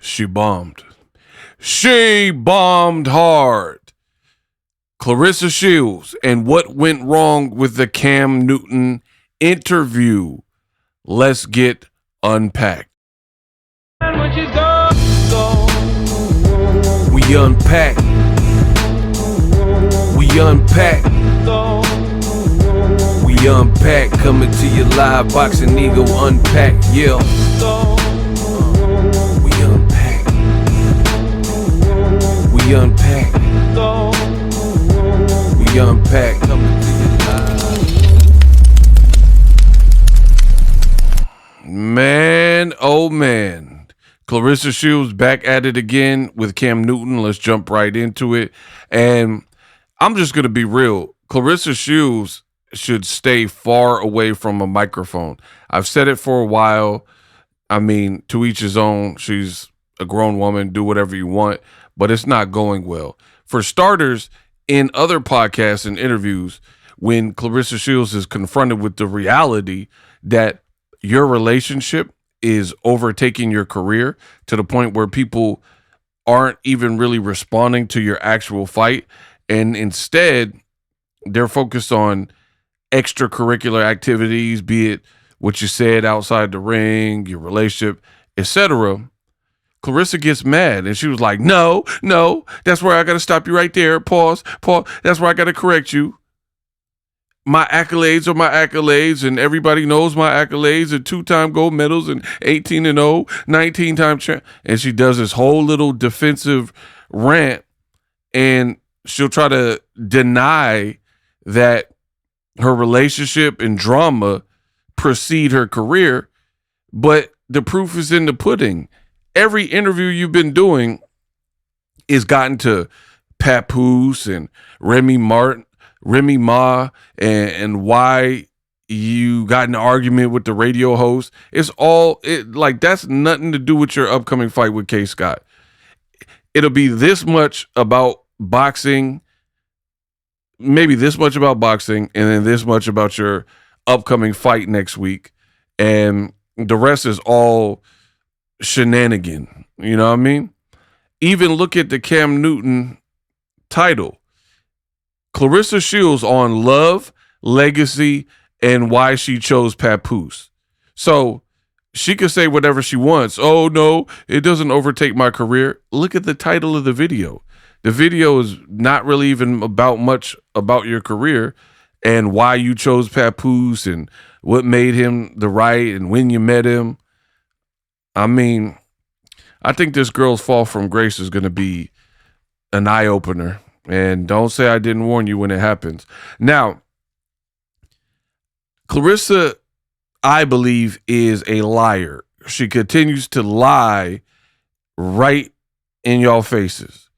She bombed. She bombed hard. Claressa Shields and what went wrong with the Cam Newton interview. Let's get unpacked. We unpack. We unpack. We unpack. Coming to your live boxing ego unpack. Yeah. We unpack. We unpack. We unpack. Coming to your live. Man, oh man. Claressa Shields back at it again with Cam Newton. Let's jump right into it. And I'm just going to be real. Claressa Shields should stay far away from a microphone. I've said it for a while. I mean, to each his own. She's a grown woman. Do whatever you want. But it's not going well. For starters, in other podcasts and interviews, when Claressa Shields is confronted with the reality that your relationship is overtaking your career to the point where people aren't even really responding to your actual fight, and instead they're focused on extracurricular activities, be it what you said outside the ring, your relationship, etc. Claressa gets mad and she was like, no, that's where I got to stop you right there. Pause. That's where I got to correct you. My accolades are my accolades, and everybody knows my accolades, and 2-time gold medals, and 18-0, 19-time champ. And she does this whole little defensive rant, and she'll try to deny that her relationship and drama precede her career, but the proof is in the pudding. Every interview you've been doing is gotten to Papoose and Remy Ma and why you got in an argument with the radio host. It's all like that's nothing to do with your upcoming fight with K. Scott. It'll be this much about boxing, maybe this much about boxing, and then this much about your upcoming fight next week. And the rest is all shenanigan. You know what I mean? Even look at the Cam Newton title. Claressa Shields on love, legacy, and why she chose Papoose. So she could say whatever she wants. Oh, no, it doesn't overtake my career. Look at the title of the video. The video is not really even about much about your career and why you chose Papoose and what made him the right and when you met him. I mean, I think this girl's fall from grace is going to be an eye-opener. And don't say I didn't warn you when it happens. Now, Claressa, I believe, is a liar. She continues to lie right in y'all faces.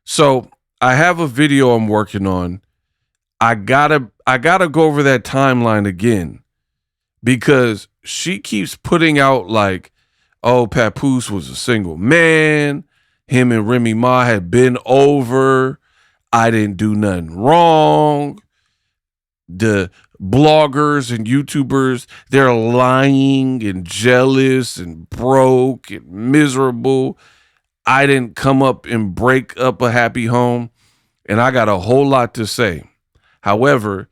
So I have a video I'm working on. I gotta go over that timeline again because she keeps putting out like, oh, Papoose was a single man. Him and Remy Ma had been over. I didn't do nothing wrong. The bloggers and YouTubers, they're lying and jealous and broke and miserable. I didn't come up and break up a happy home. And I got a whole lot to say. However,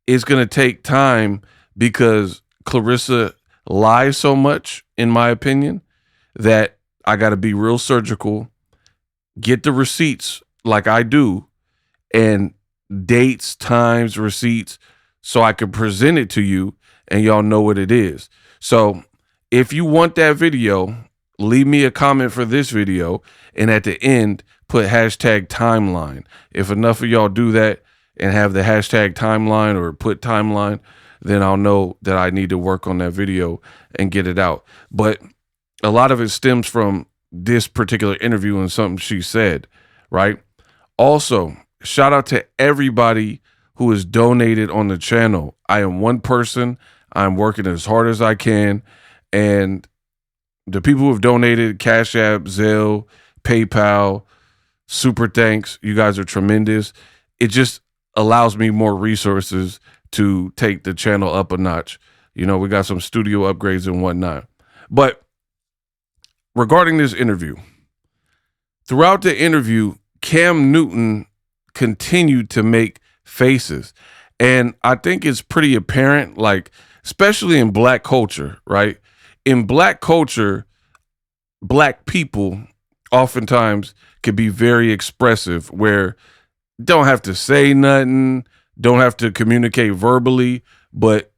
it's going to take time because Claressa lies so much, in my opinion, that I got to be real surgical, get the receipts like I do, and dates, times, receipts, so I can present it to you and y'all know what it is. So if you want that video, leave me a comment for this video, and at the end, put hashtag timeline. If enough of y'all do that and have the hashtag timeline or put timeline, then I'll know that I need to work on that video and get it out. But a lot of it stems from this particular interview and something she said, right? Also, shout out to everybody who has donated on the channel. I am one person. I'm working as hard as I can. And the people who have donated, Cash App, Zelle, PayPal, super thanks. You guys are tremendous. It just allows me more resources to take the channel up a notch. You know, we got some studio upgrades and whatnot. But regarding this interview, throughout the interview, Cam Newton continued to make faces. And I think it's pretty apparent, like, especially in black culture, right? In black culture, black people oftentimes can be very expressive where don't have to say nothing, don't have to communicate verbally, but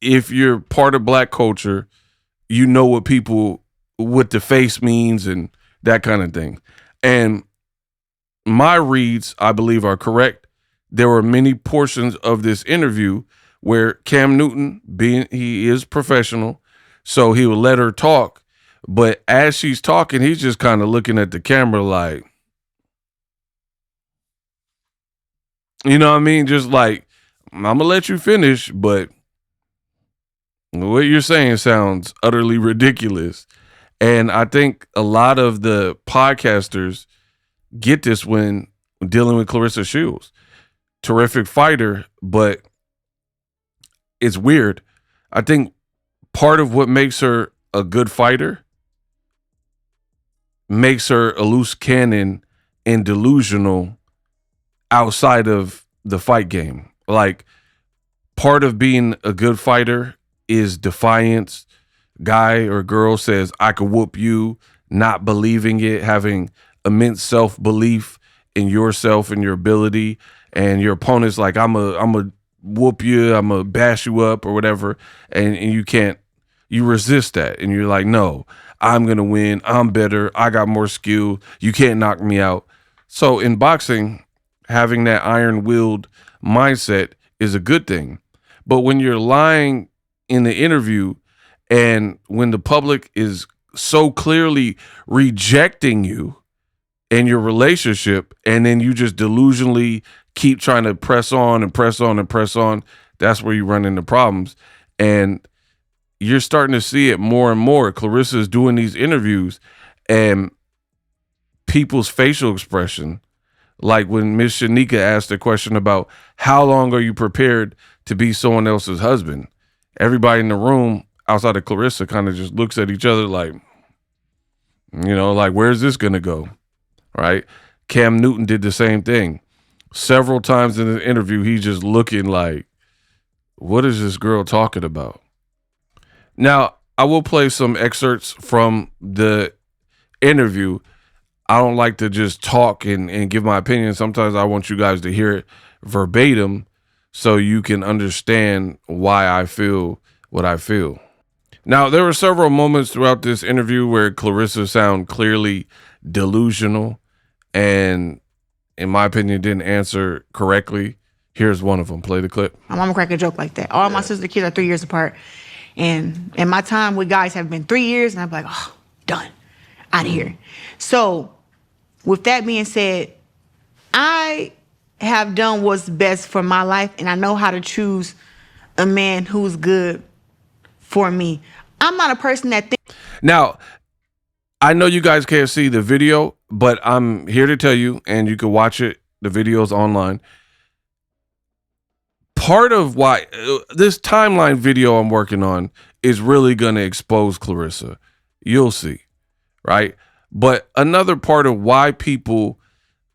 if you're part of black culture, you know what the face means and that kind of thing. And my reads, I believe, are correct. There were many portions of this interview where Cam Newton, being he is professional, so he would let her talk. But as she's talking, he's just kind of looking at the camera like, you know what I mean? Just like, I'm going to let you finish, but what you're saying sounds utterly ridiculous. And I think a lot of the podcasters get this when dealing with Claressa Shields. Terrific fighter, but it's weird. I think part of what makes her a good fighter makes her a loose cannon and delusional outside of the fight game. Like, part of being a good fighter is defiance. Guy or girl says, I could whoop you, not believing it, having immense self-belief in yourself and your ability, and your opponent's like, I'm a whoop you, I'm a bash you up or whatever, and you resist that, and you're like, no, I'm gonna win, I'm better, I got more skill, you can't knock me out. So in boxing, having that iron-willed mindset is a good thing. But when you're lying in the interview and when the public is so clearly rejecting you and your relationship, and then you just delusionally keep trying to press on and press on and press on, that's where you run into problems. And you're starting to see it more and more. Claressa is doing these interviews and people's facial expression, like when Miss Shanika asked a question about how long are you prepared to be someone else's husband? Everybody in the room outside of Claressa kind of just looks at each other like, like, where's this going to go? Right? Cam Newton did the same thing. Several times in the interview, he's just looking like, what is this girl talking about? Now, I will play some excerpts from the interview. I don't like to just talk and give my opinion. Sometimes I want you guys to hear it verbatim so you can understand why I feel what I feel. Now, there were several moments throughout this interview where Claressa sounded clearly delusional and, in my opinion, didn't answer correctly. Here's one of them. Play the clip. My mama crack a joke like that. All my sister kids are 3 years apart. And my time with guys have been 3 years, and I'm like, oh, done. Out of here. So, with that being said, I have done what's best for my life, and I know how to choose a man who's good for me. I'm not a person that thinks. Now, I know you guys can't see the video, but I'm here to tell you, and you can watch it. The video's online. Part of why this timeline video I'm working on is really going to expose Claressa. You'll see, right? But another part of why people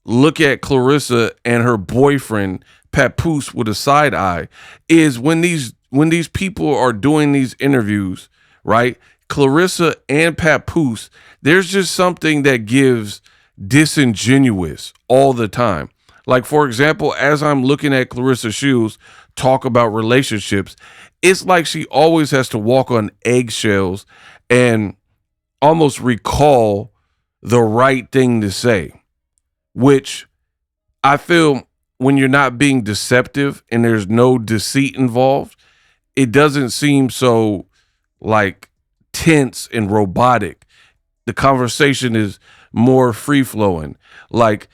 look at Claressa and her boyfriend Papoose with a side eye is when these people are doing these interviews, right? Claressa and Papoose, there's just something that gives disingenuous all the time. Like, for example, as I'm looking at Claressa Shields talk about relationships, it's like she always has to walk on eggshells and almost recall the right thing to say, which I feel when you're not being deceptive and there's no deceit involved, it doesn't seem so like tense and robotic. The conversation is more free flowing. Like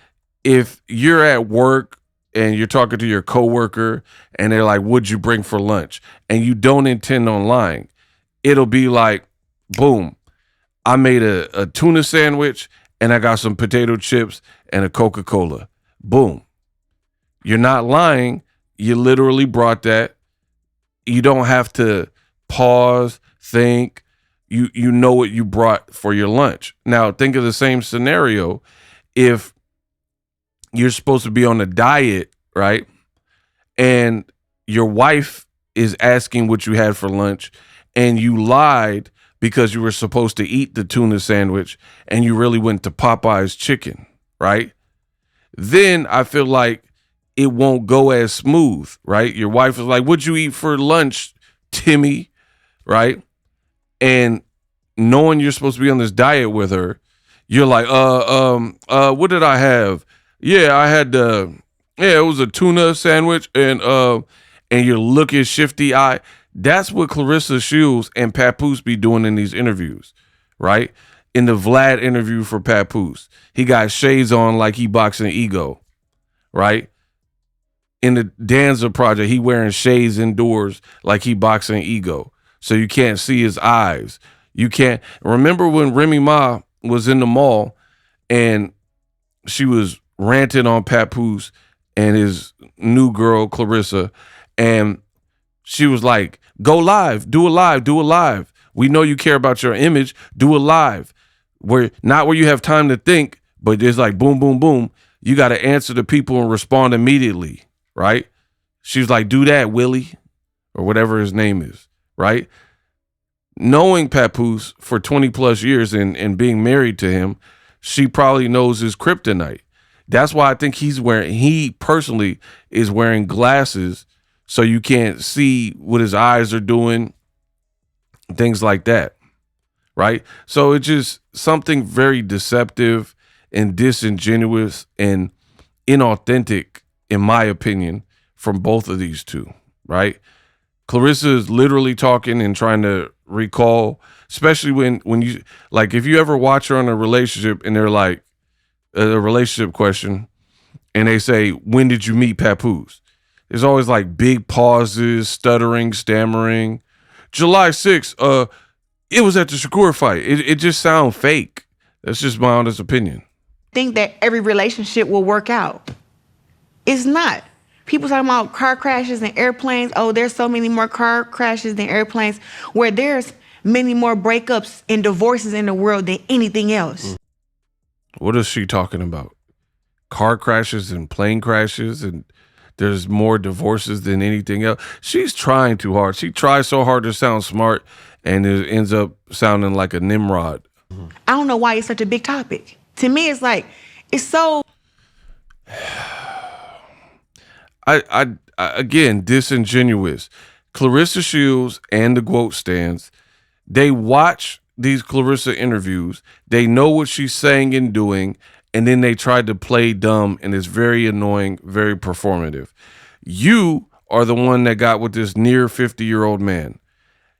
if you're at work and you're talking to your coworker and they're like, what'd you bring for lunch? And you don't intend on lying. It'll be like, boom, I made a tuna sandwich and I got some potato chips and a Coca-Cola. Boom. You're not lying. You literally brought that. You don't have to pause, think, you know what you brought for your lunch. Now think of the same scenario if you're supposed to be on a diet, right? And your wife is asking what you had for lunch and you lied because you were supposed to eat the tuna sandwich and you really went to Popeye's chicken, right? Then I feel like it won't go as smooth, right? Your wife is like, "What'd you eat for lunch, Timmy?" Right? And knowing you're supposed to be on this diet with her, you're like, what did I have? Yeah, I had it was a tuna sandwich and you're looking shifty eye. That's what Claressa Shields and Papoose be doing in these interviews, right? In the Vlad interview for Papoose, he got shades on like he boxing ego, right? In the Danza project, he wearing shades indoors like he boxing ego. So you can't see his eyes. You can't remember when Remy Ma was in the mall and she was ranting on Papoose and his new girl, Claressa, and she was like, "Go live, do a live, do a live. We know you care about your image, do a live. Where you have time to think, but it's like boom, boom, boom. You got to answer the people and respond immediately, right?" She was like, "Do that, Willie," or whatever his name is, right? Knowing Papoose for 20 plus years and being married to him, she probably knows his kryptonite. That's why I think he personally is wearing glasses so you can't see what his eyes are doing, things like that, right? So it's just something very deceptive and disingenuous and inauthentic, in my opinion, from both of these two, right? Claressa is literally talking and trying to recall, especially when you like if you ever watch her on a relationship and they're like a relationship question and they say, "When did you meet Papoose?" There's always like big pauses, stuttering, stammering. July 6th, it was at the Shakur fight. It just sounds fake. That's just my honest opinion. Think that every relationship will work out. It's not. People talking about car crashes and airplanes. Oh, there's so many more car crashes than airplanes, where there's many more breakups and divorces in the world than anything else. What is she talking about? Car crashes and plane crashes, and there's more divorces than anything else. She's trying too hard. She tries so hard to sound smart, and it ends up sounding like a Nimrod. I don't know why it's such a big topic. To me, it's like, it's so. I again, disingenuous. Claressa Shields and the GOAT stands, they watch these Claressa interviews. They know what she's saying and doing, and then they try to play dumb, and it's very annoying, very performative. You are the one that got with this near 50-year-old man.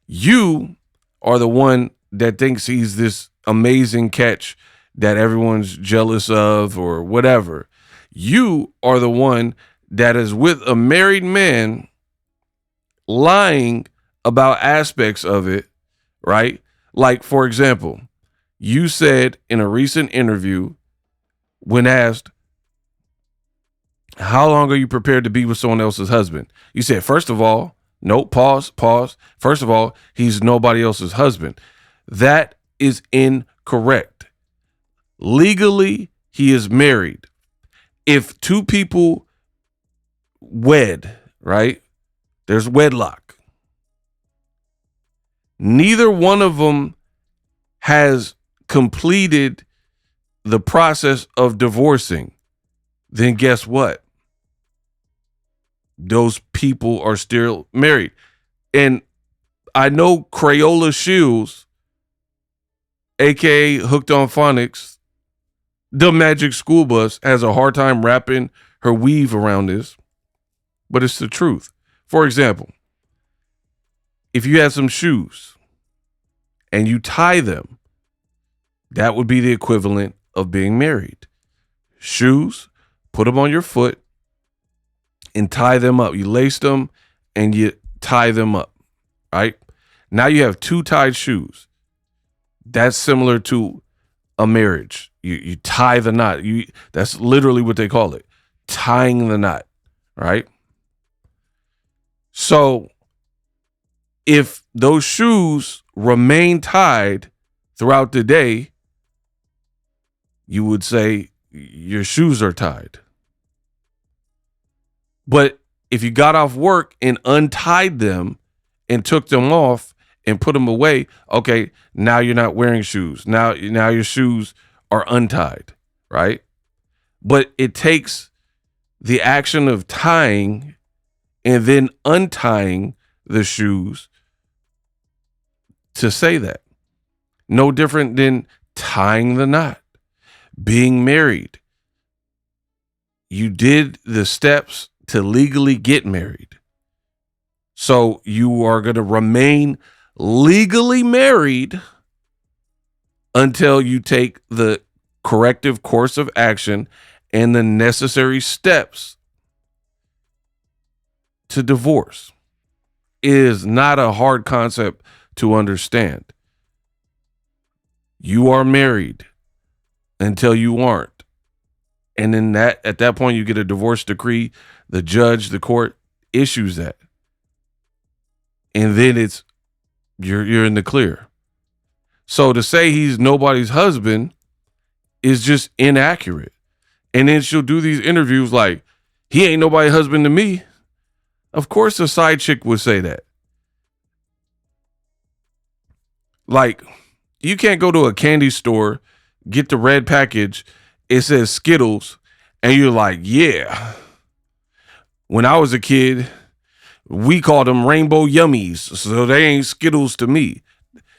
You are the one that thinks he's this amazing catch that everyone's jealous of or whatever. You are the one that is with a married man lying about aspects of it, right? Like, for example, you said in a recent interview when asked, "How long are you prepared to be with someone else's husband?" You said, first of all, no, pause. First of all, he's nobody else's husband. That is incorrect. Legally, he is married. If two people wed, right? There's wedlock. Neither one of them has completed the process of divorcing. Then guess what? Those people are still married. And I know Claressa Shields, aka Hooked on Phonics, the Magic School Bus, has a hard time wrapping her weave around this, but it's the truth. For example, if you had some shoes and you tie them, that would be the equivalent of being married. Shoes, put them on your foot and tie them up. You lace them and you tie them up, right? Now you have two tied shoes. That's similar to a marriage. You tie the knot. That's literally what they call it, tying the knot, right? So if those shoes remain tied throughout the day, you would say your shoes are tied. But if you got off work and untied them and took them off and put them away, okay, now you're not wearing shoes. Now your shoes are untied, right? But it takes the action of tying and then untying the shoes to say that. No different than tying the knot, being married. You did the steps to legally get married. So you are going to remain legally married until you take the corrective course of action and the necessary steps to divorce. It is not a hard concept to understand. You are married until you aren't. And then at that point, you get a divorce decree. The judge, the court issues that. And then you're in the clear. So to say he's nobody's husband is just inaccurate. And then she'll do these interviews like, he ain't nobody's husband to me. Of course a side chick would say that. Like, you can't go to a candy store, get the red package, it says Skittles, and you're like, yeah. When I was a kid, we called them Rainbow Yummies, so they ain't Skittles to me.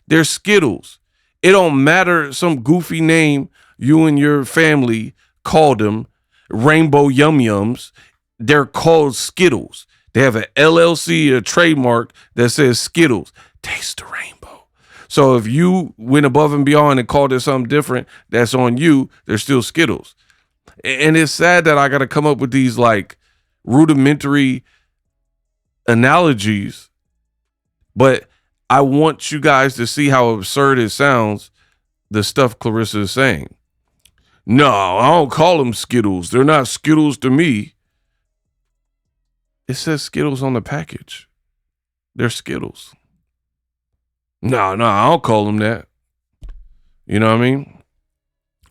They're Skittles. It don't matter some goofy name you and your family called them, Rainbow Yum Yums. They're called Skittles. They have an LLC, a trademark that says Skittles. Taste the rainbow. So if you went above and beyond and called it something different, that's on you. They're still Skittles. And it's sad that I got to come up with these like rudimentary analogies, but I want you guys to see how absurd it sounds, the stuff Claressa is saying. No, I don't call them Skittles. They're not Skittles to me. It says Skittles on the package. They're Skittles. No, I don't call them that. You know what I mean?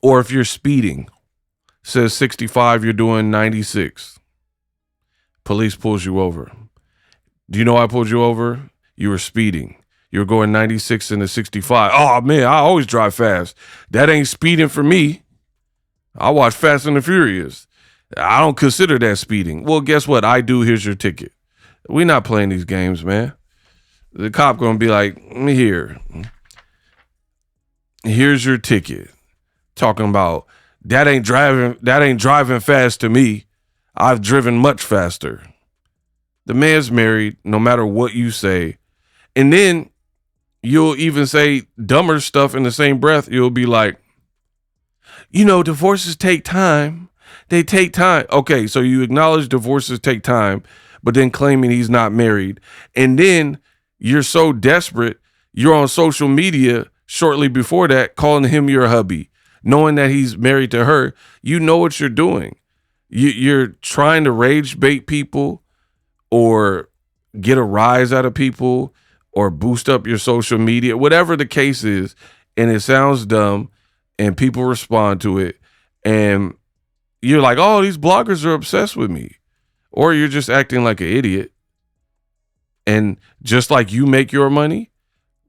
Or if you're speeding, says 65, you're doing 96. Police pulls you over. Do you know I pulled you over? You were speeding. You were going 96 into 65. Oh, man, I always drive fast. That ain't speeding for me. I watch Fast and the Furious. I don't consider that speeding. Well, guess what? I do. Here's your ticket. We're not playing these games, man. The cop going to be like, here's your ticket. Talking about that ain't driving fast to me. I've driven much faster. The man's married, no matter what you say. And then you'll even say dumber stuff in the same breath. You'll be like, divorces take time. They take time. Okay, so you acknowledge divorces take time, but then claiming he's not married. And then you're so desperate, you're on social media shortly before that calling him your hubby, knowing that he's married to her. You know what you're doing. You're trying to rage bait people or get a rise out of people or boost up your social media, whatever the case is, and it sounds dumb and people respond to it. And you're like, oh, these bloggers are obsessed with me. Or you're just acting like an idiot. And just like you make your money,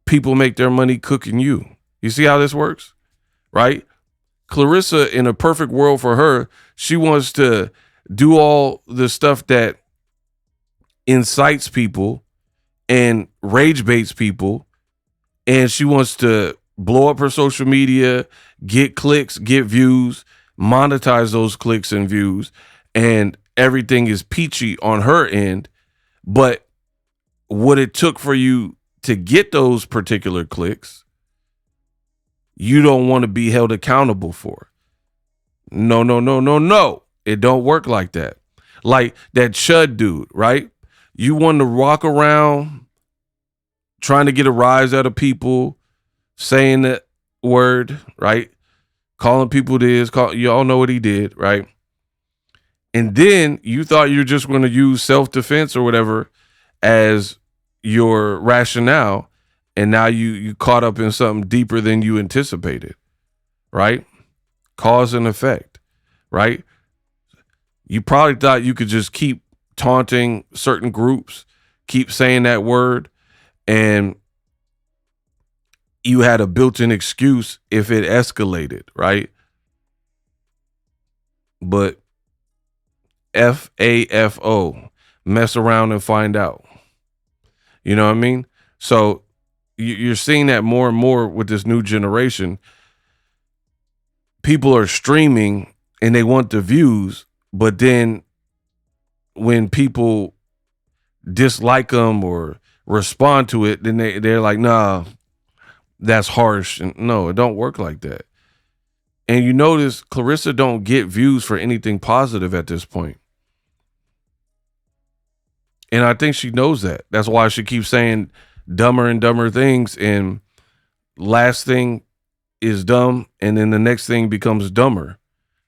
people make their money cooking you. You see how this works? Right? Claressa, in a perfect world for her, she wants to do all the stuff that incites people and rage baits people. And she wants to blow up her social media, get clicks, get views, monetize those clicks and views, and everything is peachy on her end. But what it took for you to get those particular clicks, you don't want to be held accountable for. No. It don't work like that. Like that Chud dude, right? You want to walk around trying to get a rise out of people, saying that word, right? Calling people this, you all know what he did, right? And then you thought you were just going to use self-defense or whatever as, your rationale, and now you caught up in something deeper than you anticipated, right? Cause and effect, right? You probably thought you could just keep taunting certain groups, keep saying that word, and you had a built-in excuse if it escalated, right? But FAFO, mess around and find out. You know what I mean? So you're seeing that more and more with this new generation. People are streaming and they want the views, but then when people dislike them or respond to it, then they're like, nah, that's harsh. And no, it don't work like that. And you notice Claressa don't get views for anything positive at this point. And I think she knows that. That's why she keeps saying dumber and dumber things. And last thing is dumb. And then the next thing becomes dumber,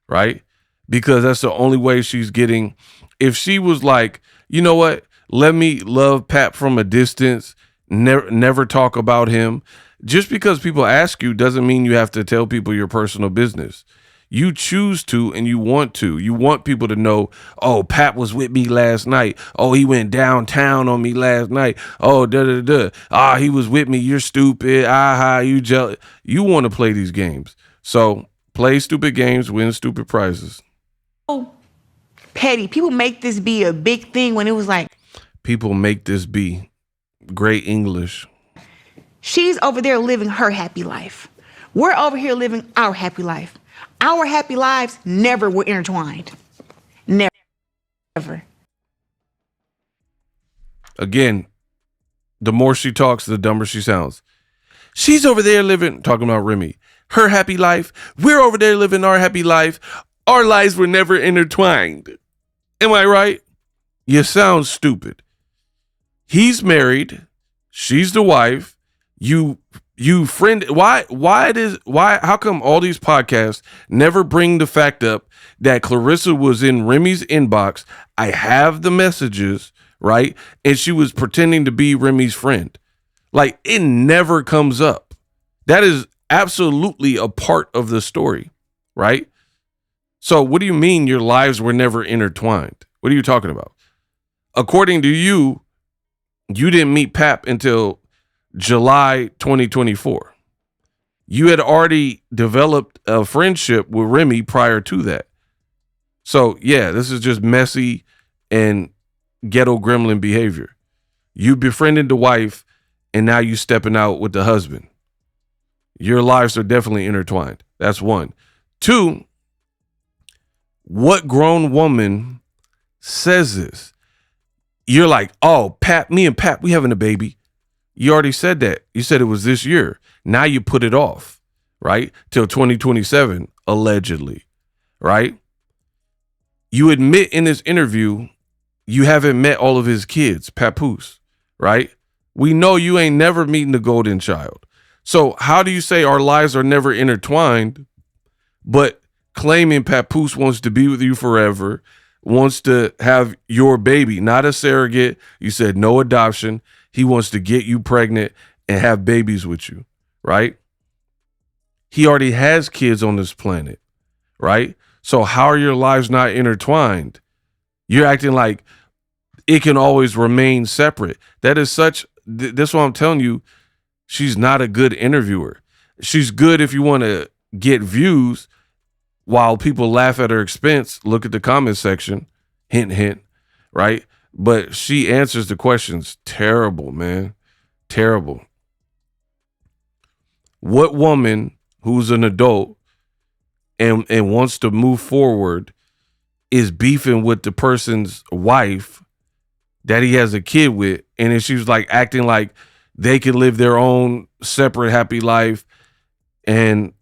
right? Because that's the only way she's getting. If she was like, you know what? Let me love Pat from a distance. Never talk about him. Just because people ask you doesn't mean you have to tell people your personal business. You choose to and you want to. You want people to know, oh, Pat was with me last night. Oh, he went downtown on me last night. Oh, da-da-da. Ah, he was with me. You're stupid. Ah, you jealous. You want to play these games. So play stupid games, win stupid prizes. Oh, petty. People make this be a big thing when it was like, people make this be great English. She's over there living her happy life. We're over here living our happy life. Our happy lives never were intertwined. Never. Again, the more she talks, the dumber she sounds. She's over there living, talking about Remy, her happy life. We're over there living our happy life. Our lives were never intertwined. Am I right? You sound stupid. He's married. She's the wife. You friend. Why how come all these podcasts never bring the fact up that Claressa was in Remy's inbox? I have the messages, right? And she was pretending to be Remy's friend. Like, it never comes up. That is absolutely a part of the story, right? So what do you mean your lives were never intertwined? What are you talking about? According to you, you didn't meet Pap until July 2024. You had already developed a friendship with Remy prior to that. So, yeah, this is just messy and ghetto gremlin behavior. You befriended the wife, and now you stepping out with the husband. Your lives are definitely intertwined. That's one. Two, what grown woman says this? You're like, oh, Pat, me and Pat, we having a baby. You already said that. You said it was this year. Now you put it off, right? Till 2027, allegedly, right? You admit in this interview you haven't met all of his kids, Papoose, right? We know you ain't never meeting the golden child. So how do you say our lives are never intertwined, but claiming Papoose wants to be with you forever, wants to have your baby, not a surrogate? You said no adoption. He wants to get you pregnant and have babies with you, right? He already has kids on this planet, right? So how are your lives not intertwined? You're acting like it can always remain separate. That is such, that's what I'm telling you. She's not a good interviewer. She's good if you want to get views while people laugh at her expense. Look at the comment section. Hint, hint, right? But she answers the questions terrible, man. Terrible. What woman who's an adult and wants to move forward is beefing with the person's wife that he has a kid with? And then she was like acting like they can live their own separate happy life, and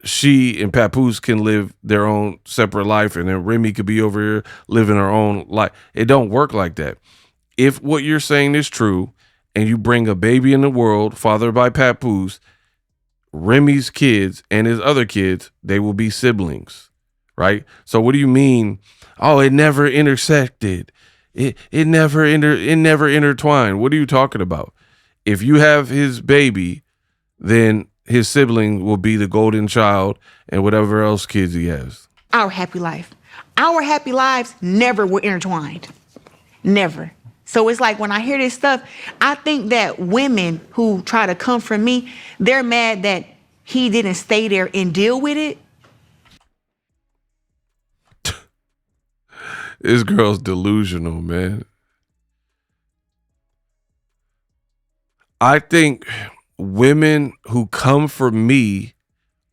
she and Papoose can live their own separate life, and then Remy could be over here living her own life. It don't work like that. If what you're saying is true and you bring a baby in the world fathered by Papoose, Remy's kids and his other kids, they will be siblings, right? So what do you mean, oh, it never intersected? it never intertwined. What are you talking about? If you have his baby, then his sibling will be the golden child and whatever else kids he has. Our happy life. Our happy lives never were intertwined. Never. So it's like when I hear this stuff, I think that women who try to come from me, they're mad that he didn't stay there and deal with it. This girl's delusional, man. I think women who come for me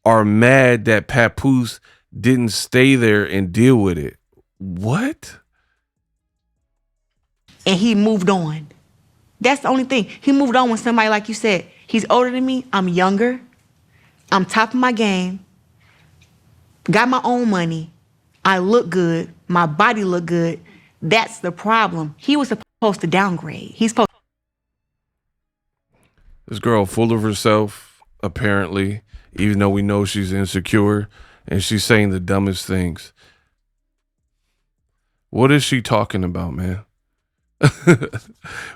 are mad that Papoose didn't stay there and deal with it. What? And he moved on. That's the only thing. He moved on with somebody, like you said. He's older than me. I'm younger. I'm top of my game. Got my own money. I look good. My body look good. That's the problem. He was supposed to downgrade. He's supposed. This girl full of herself, apparently, even though we know she's insecure, and she's saying the dumbest things. What is she talking about, man?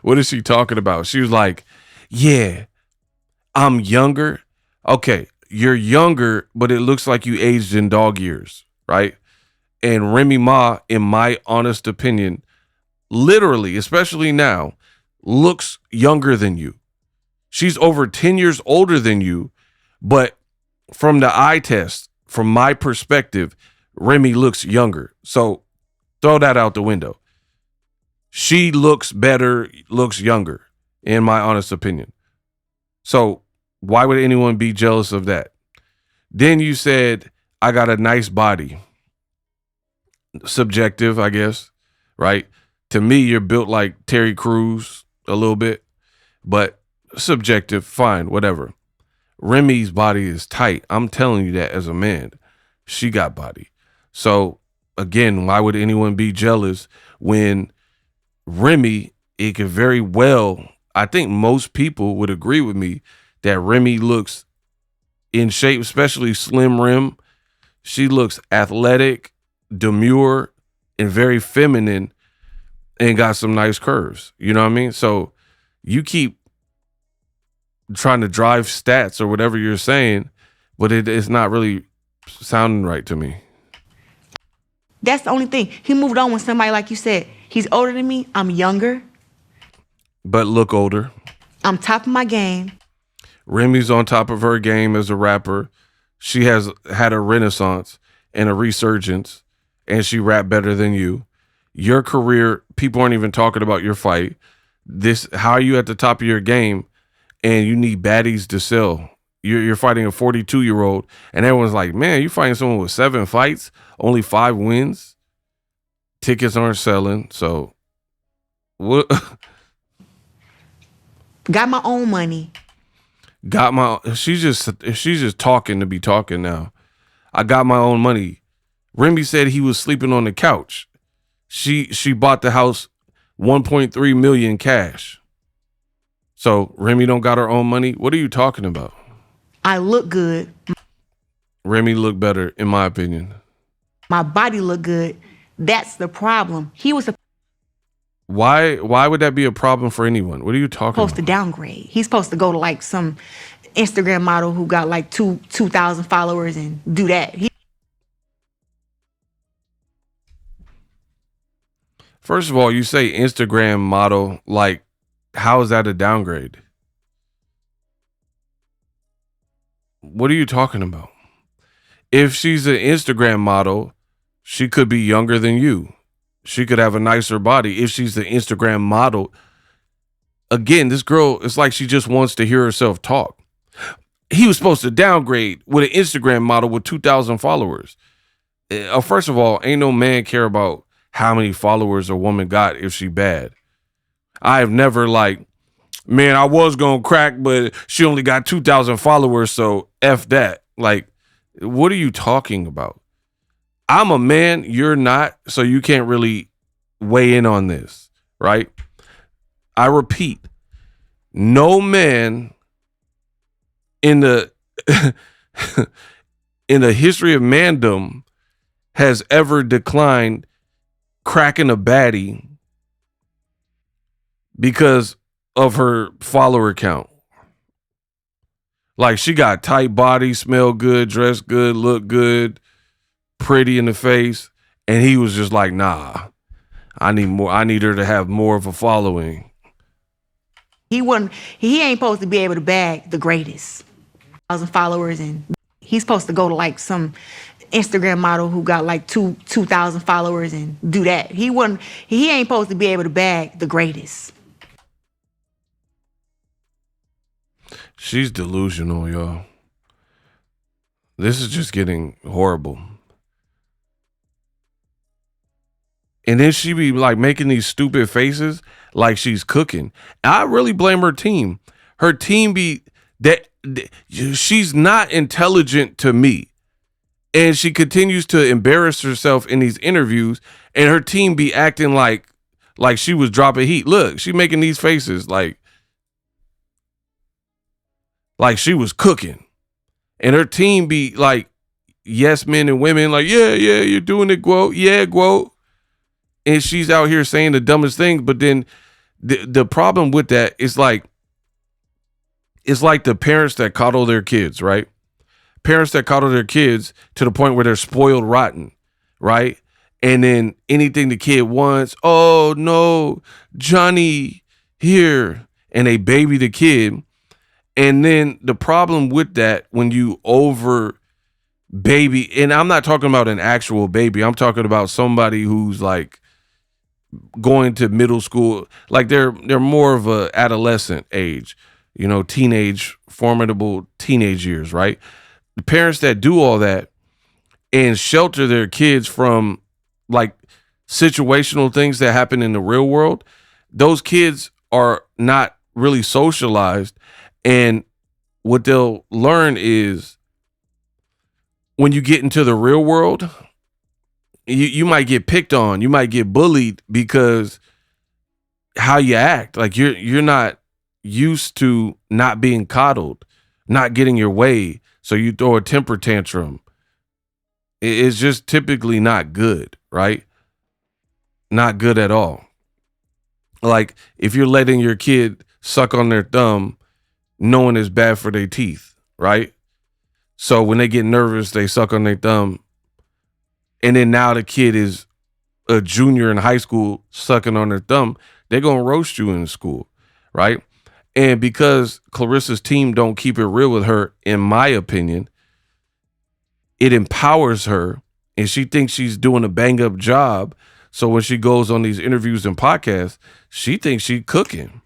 What is she talking about? She was like, yeah, I'm younger. Okay, you're younger, but it looks like you aged in dog years, right? And Remy Ma, in my honest opinion, literally, especially now, looks younger than you. She's over 10 years older than you, but from the eye test, from my perspective, Remy looks younger. So throw that out the window. She looks better, looks younger, in my honest opinion. So why would anyone be jealous of that? Then you said, I got a nice body. Subjective, I guess, right? To me, you're built like Terry Crews a little bit, but subjective, fine, whatever. Remy's body is tight. I'm telling you that as a man. She got body. So again, why would anyone be jealous when Remy, it could very well, I think most people would agree with me that Remy looks in shape, especially slim rim. She looks athletic, demure, and very feminine, and got some nice curves. You know what I mean? So you keep trying to drive stats or whatever you're saying, but it's not really sounding right to me. That's the only thing. He moved on with somebody, like you said. He's older than me. I'm younger. But look older. I'm top of my game. Remy's on top of her game as a rapper. She has had a renaissance and a resurgence, and she rapped better than you. Your career, people aren't even talking about your fight. How are you at the top of your game and you need baddies to sell? You're fighting a 42-year-old, and everyone's like, man, you're fighting someone with 7 fights, only 5 wins. Tickets aren't selling, so what? Got my own money. She's just talking to be talking now. I got my own money. Remy said he was sleeping on the couch. She bought the house 1.3 million cash. So Remy don't got her own money. What are you talking about? I look good. Remy look better, in my opinion. My body look good. That's the problem. He was Why would that be a problem for anyone? What are you talking supposed about? to downgrade. He's supposed to go to like some Instagram model who got like 2,000 followers and do that. First of all, you say Instagram model, like, how is that a downgrade? What are you talking about? If she's an Instagram model, she could be younger than you. She could have a nicer body. If she's the Instagram model, again, this girl, it's like she just wants to hear herself talk. He was supposed to downgrade with an Instagram model with 2,000 followers. First of all, ain't no man care about how many followers a woman got if she bad. I have never man, I was going to crack, but she only got 2,000 followers, so F that. Like, what are you talking about? I'm a man, you're not, so you can't really weigh in on this, right? I repeat, no man in the in the history of mandom has ever declined cracking a baddie because of her follower count. Like she got tight body, smell good, dress good, look good, pretty in the face, and he was just like, nah, I need more. I need her to have more of a following. He ain't supposed to be able to bag the greatest. 1,000 followers, and he's supposed to go to like some Instagram model who got like 2,000 followers and do that. He ain't supposed to be able to bag the greatest. She's delusional, y'all. This is just getting horrible. And then she be like making these stupid faces like she's cooking. I really blame her team. Her team be that she's not intelligent to me. And she continues to embarrass herself in these interviews, and her team be acting like she was dropping heat. Look, she making these faces like she was cooking. And her team be like yes men and women like, yeah, you're doing it, Guo. Yeah, Guo. And she's out here saying the dumbest things. But then the problem with that is like, it's like the parents that coddle their kids, right? Parents that coddle their kids to the point where they're spoiled rotten, right? And then anything the kid wants, oh no, Johnny, here. And they baby the kid. And then the problem with that, when you over baby, and I'm not talking about an actual baby, I'm talking about somebody who's like going to middle school, like they're more of a adolescent age, teenage, formidable teenage years, right? The parents that do all that and shelter their kids from like situational things that happen in the real world, those kids are not really socialized. And what they'll learn is when you get into the real world, you might get picked on, you might get bullied because how you act. Like you're not used to not being coddled, not getting your way. So you throw a temper tantrum. It's just typically not good, right? Not good at all. Like if you're letting your kid suck on their thumb, knowing it's bad for their teeth, right? So when they get nervous, they suck on their thumb. And then now the kid is a junior in high school sucking on their thumb. They're going to roast you in school, right? And because Claressa's team don't keep it real with her, in my opinion, it empowers her and she thinks she's doing a bang up job. So when she goes on these interviews and podcasts, she thinks she's cooking.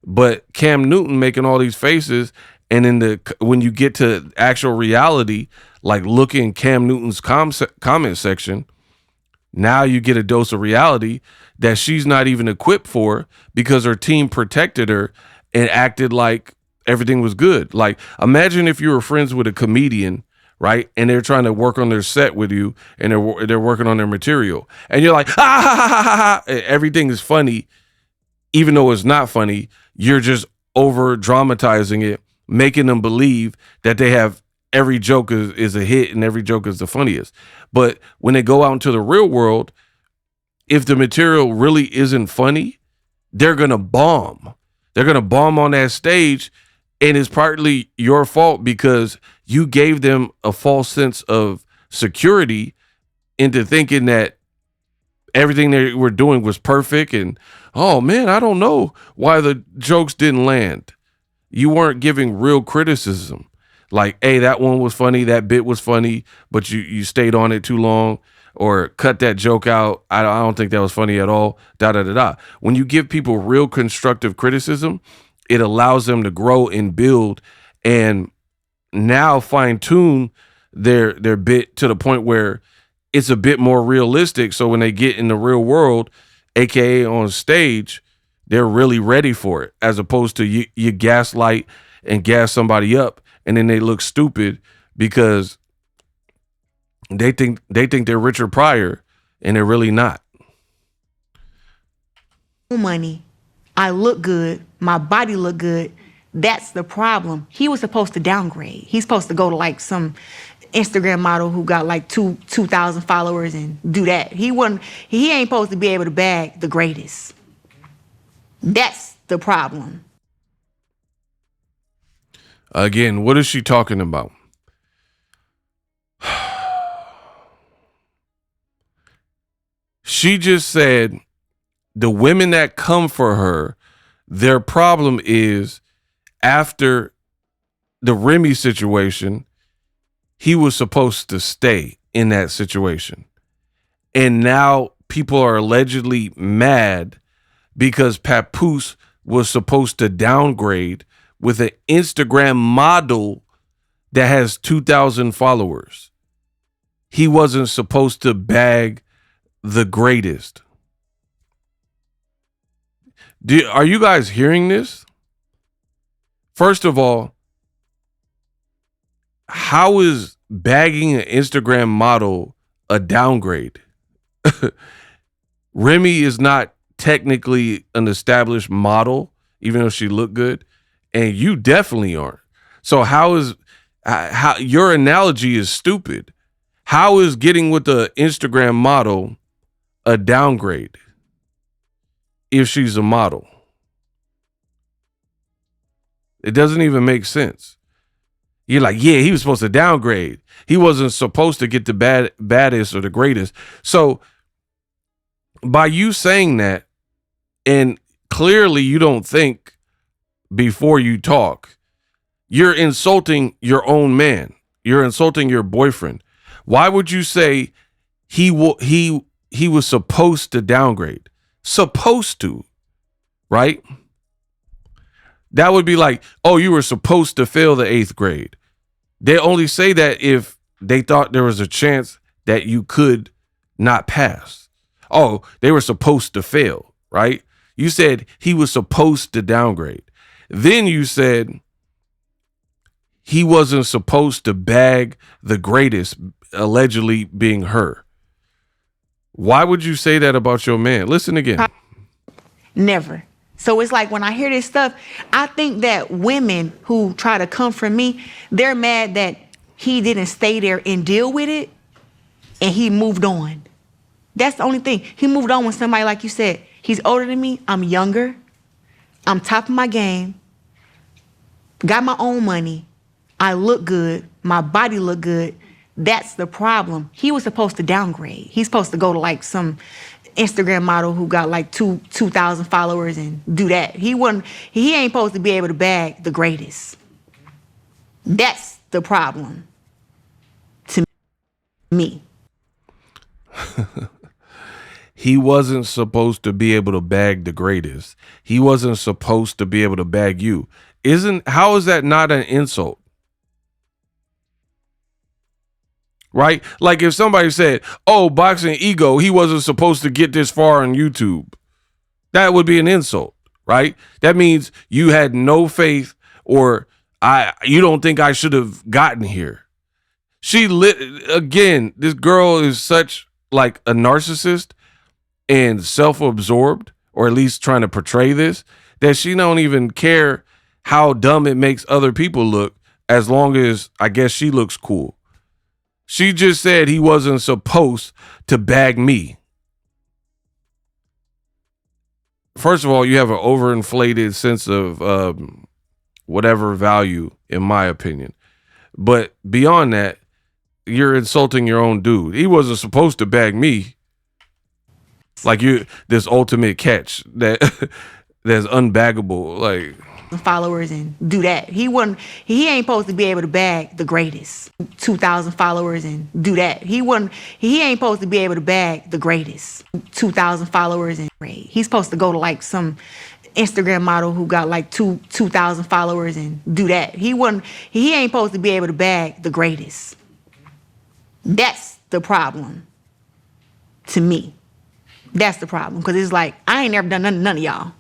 But Cam Newton making all these faces, and then when you get to actual reality, like look in Cam Newton's comment section, now you get a dose of reality that she's not even equipped for because her team protected her and acted like everything was good. Like imagine if you were friends with a comedian, right? And they're trying to work on their set with you and they're working on their material. And you're like, ha ha ha ha ha. Everything is funny, even though it's not funny. You're just over dramatizing it, making them believe that they have every joke is a hit and every joke is the funniest. But when they go out into the real world, if the material really isn't funny, they're going to bomb. They're going to bomb on that stage. And it's partly your fault because you gave them a false sense of security into thinking that everything they were doing was perfect. And, oh man, I don't know why the jokes didn't land. You weren't giving real criticism. Like, hey, that one was funny, that bit was funny, but you stayed on it too long, or cut that joke out. I don't think that was funny at all. Da da da da. When you give people real constructive criticism, it allows them to grow and build, and now fine tune their bit to the point where it's a bit more realistic. So when they get in the real world, aka on stage, they're really ready for it, as opposed to you gaslight and gas somebody up and then they look stupid because they think they're Richard Pryor and they're really not. Money. I look good. My body look good. That's the problem. He was supposed to downgrade. He's supposed to go to like some Instagram model who got like 2,000 followers and do that. He ain't supposed to be able to bag the greatest. That's the problem. Again, what is she talking about? She just said the women that come for her, their problem is after the Remy situation, he was supposed to stay in that situation. And now people are allegedly mad because Papoose was supposed to downgrade with an Instagram model that has 2,000 followers. He wasn't supposed to bag the greatest. Are you guys hearing this? First of all, how is bagging an Instagram model a downgrade? Remy is not technically an established model, even though she looked good, and you definitely aren't. So how your analogy is stupid? How is getting with the Instagram model a downgrade if she's a model? It doesn't even make sense. You're like, yeah, he was supposed to downgrade. He wasn't supposed to get the baddest or the greatest. So by you saying that, and clearly you don't think before you talk, you're insulting your own man. You're insulting your boyfriend. Why would you say he was supposed to downgrade? Supposed to, right? That would be like, oh, you were supposed to fail the 8th grade. They only say that if they thought there was a chance that you could not pass. Oh, they were supposed to fail, right? You said he was supposed to downgrade. Then you said he wasn't supposed to bag the greatest, allegedly being her. Why would you say that about your man? Listen again. Never. So it's like when I hear this stuff, I think that women who try to come for me, they're mad that he didn't stay there and deal with it and he moved on. That's the only thing. He moved on with somebody, like you said. He's older than me. I'm younger. I'm top of my game. Got my own money. I look good. My body look good. That's the problem. He was supposed to downgrade. He's supposed to go to like some Instagram model who got like 2,000 followers and do that. He ain't supposed to be able to bag the greatest. That's the problem to me. He wasn't supposed to be able to bag the greatest. He wasn't supposed to be able to bag you. How is that not an insult? Right? Like if somebody said, oh, Boxing Ego, he wasn't supposed to get this far on YouTube. That would be an insult, right? That means you had no faith or you don't think I should have gotten here. Again, this girl is such like a narcissist and self-absorbed, or at least trying to portray this, that she don't even care how dumb it makes other people look as long as I guess she looks cool. She just said he wasn't supposed to bag me. First of all, you have an overinflated sense of whatever value, in my opinion. But beyond that, you're insulting your own dude. He wasn't supposed to bag me. Like this ultimate catch that's unbaggable. Like followers and do that. He ain't supposed to be able to bag the greatest. 2,000 followers and do that. He ain't supposed to be able to bag the greatest. 2,000 followers and he's supposed to go to like some Instagram model who got like 2,000 followers and do that. He ain't supposed to be able to bag the greatest. That's the problem to me. That's the problem. Because it's like, I ain't never done none of y'all.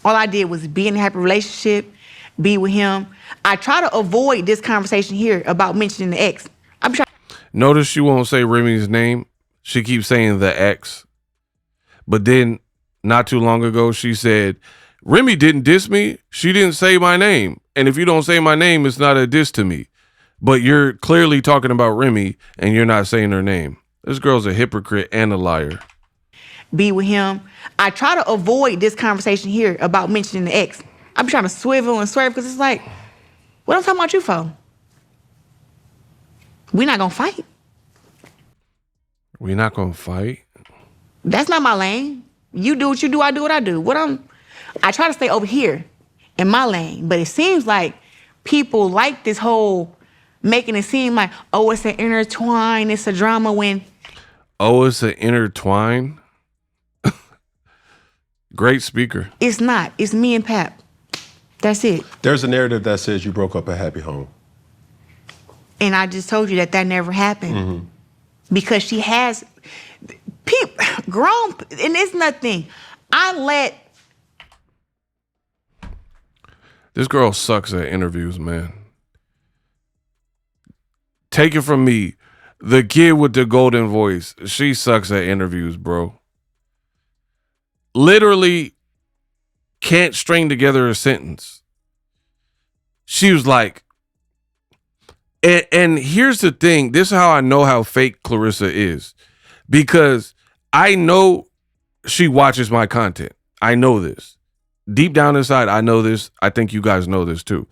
All I did was be in a happy relationship, be with him. I try to avoid this conversation here about mentioning the ex. Notice she won't say Remy's name. She keeps saying the ex. But then, not too long ago, she said, Remy didn't diss me. She didn't say my name. And if you don't say my name, it's not a diss to me. But you're clearly talking about Remy, and you're not saying her name. This girl's a hypocrite and a liar. be with him. I try to avoid this conversation here about mentioning the ex. I'm trying to swivel and swerve because it's like, what I'm talking about you for? We're not gonna fight. We're not gonna fight. That's not my lane. You do what you do, I do what I do. I try to stay over here in my lane, but it seems like people like this whole making it seem like, oh, it's an intertwine, it's a drama when. Oh, it's an intertwine. Great speaker. It's not. It's me and Pap. That's it. There's a narrative that says you broke up a happy home. And I just told you that never happened. Because she has grown, and it's nothing. This girl sucks at interviews, man. Take it from me. The kid with the golden voice, she sucks at interviews, bro. Literally can't string together a sentence. She was like, and here's the thing. This is how I know how fake Claressa is. Because I know she watches my content. I know this. Deep down inside, I know this. I think you guys know this too.